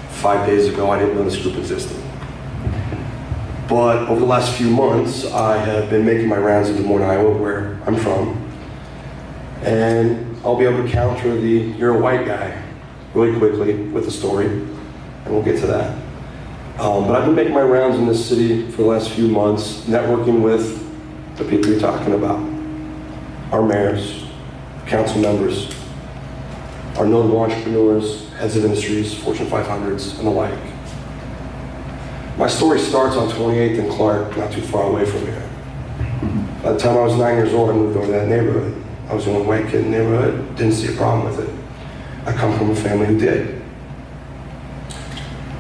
5 days ago, I didn't know this group existed. But over the last few months, I have been making my rounds in Des Moines, Iowa, where I'm from. And I'll be able to counter the "you're a white guy" really quickly with a story, and we'll get to that. But I've been making my rounds in this city for the last few months, networking with the people you're talking about. Our mayors, council members, our notable entrepreneurs, heads of industries, Fortune 500s, and the like. My story starts on 28th and Clark, not too far away from here. By the time I was 9 years old, I moved over to that neighborhood. I was the only white kid in the neighborhood, didn't see a problem with it. I come from a family who did.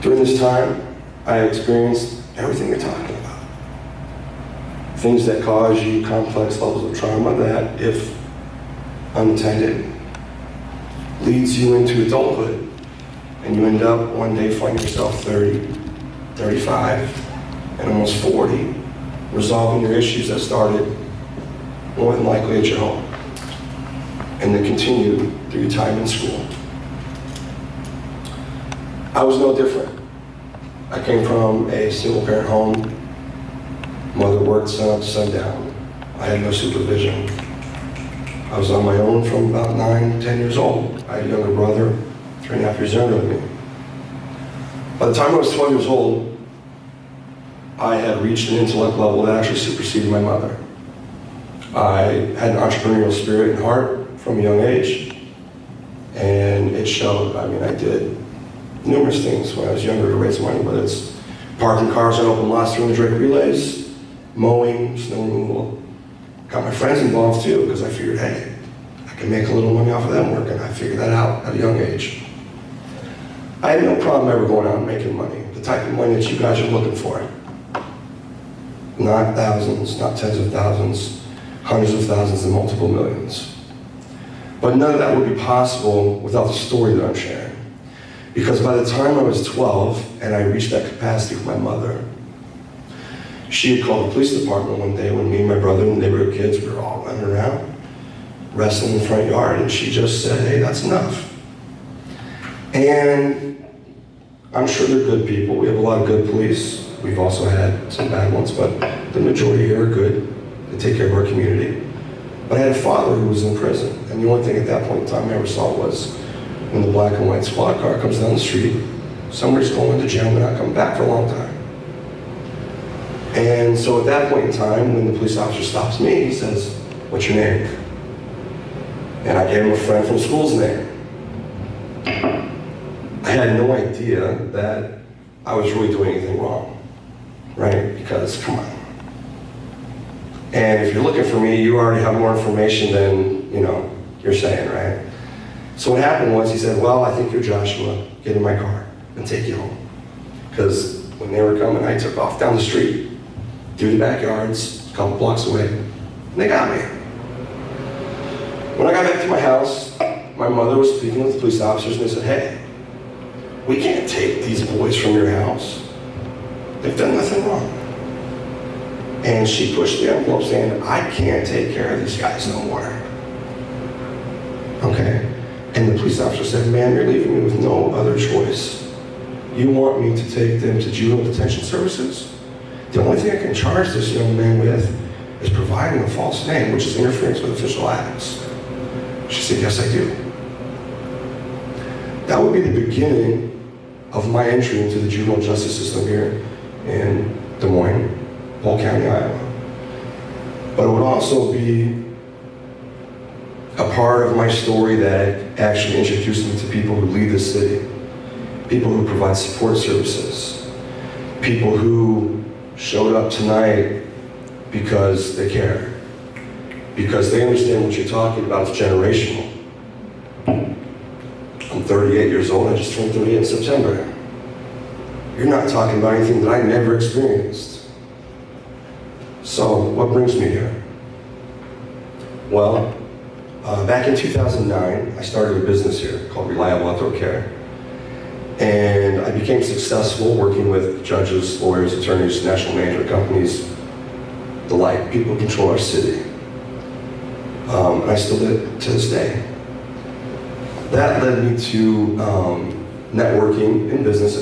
During this time, I experienced everything you're talking about. Things that cause you complex levels of trauma that, if unattended, leads you into adulthood. And you end up one day finding yourself 30, 35, and almost 40, resolving your issues that started more than likely at your home, and then continued through your time in school. I was no different. I came from a single parent home. Mother worked sun up to sundown. I had no supervision. I was on my own from about 9, 10 years old. I had a younger brother, 3.5 years younger than me. By the time I was 12 years old, I had reached an intellect level that actually superseded my mother. I had an entrepreneurial spirit and heart from a young age, and it showed. I mean, I did numerous things when I was younger to raise money, whether it's parking cars on open lots during the Drake relays, mowing, snow removal. Got my friends involved too, because I figured, hey, I can make a little money off of them work, and I figured that out at a young age. I had no problem ever going out and making money, the type of money that you guys are looking for. Not thousands, not tens of thousands, hundreds of thousands, and multiple millions. But none of that would be possible without the story that I'm sharing. Because by the time I was 12 and I reached that capacity with my mother, she had called the police department one day when me and my brother and the neighborhood kids were all running around, wrestling in the front yard, and she just said, hey, that's enough. And I'm sure they're good people. We have a lot of good police. We've also had some bad ones, but the majority here are good. They take care of our community. But I had a father who was in prison, and the only thing at that point in time I ever saw was when the black and white squad car comes down the street, somebody's going to jail and they're not coming back for a long time. And so at that point in time, when the police officer stops me, he says, what's your name? And I gave him a friend from school's name. I had no idea that I was really doing anything wrong, right? Because, come on. And if you're looking for me, you already have more information than, you're saying, right? So what happened was he said, well, I think you're Joshua. Get in my car and take you home. Because when they were coming, I took off down the street, through the backyards, a couple blocks away, and they got me. When I got back to my house, my mother was speaking with the police officers, and they said, hey, we can't take these boys from your house. They've done nothing wrong. And she pushed the envelope saying, I can't take care of these guys no more. Okay? And the police officer said, ma'am, you're leaving me with no other choice. You want me to take them to juvenile detention services? The only thing I can charge this young man with is providing a false name, which is interference with official acts. She said, yes, I do. That would be the beginning of my entry into the juvenile justice system here in Des Moines, Polk County, Iowa. But it would also be a part of my story that actually introduced me to people who lead the city, people who provide support services, people who showed up tonight because they care, because they understand what you're talking about is generational. I'm 38 years old, I just turned 38 in September. You're not talking about anything that I never experienced. So what brings me here? Well, back in 2009, I started a business here called Reliable Outdoor Care. And I became successful working with judges, lawyers, attorneys, national management companies, the like. People control our city. And I still did to this day. That led me to networking in business.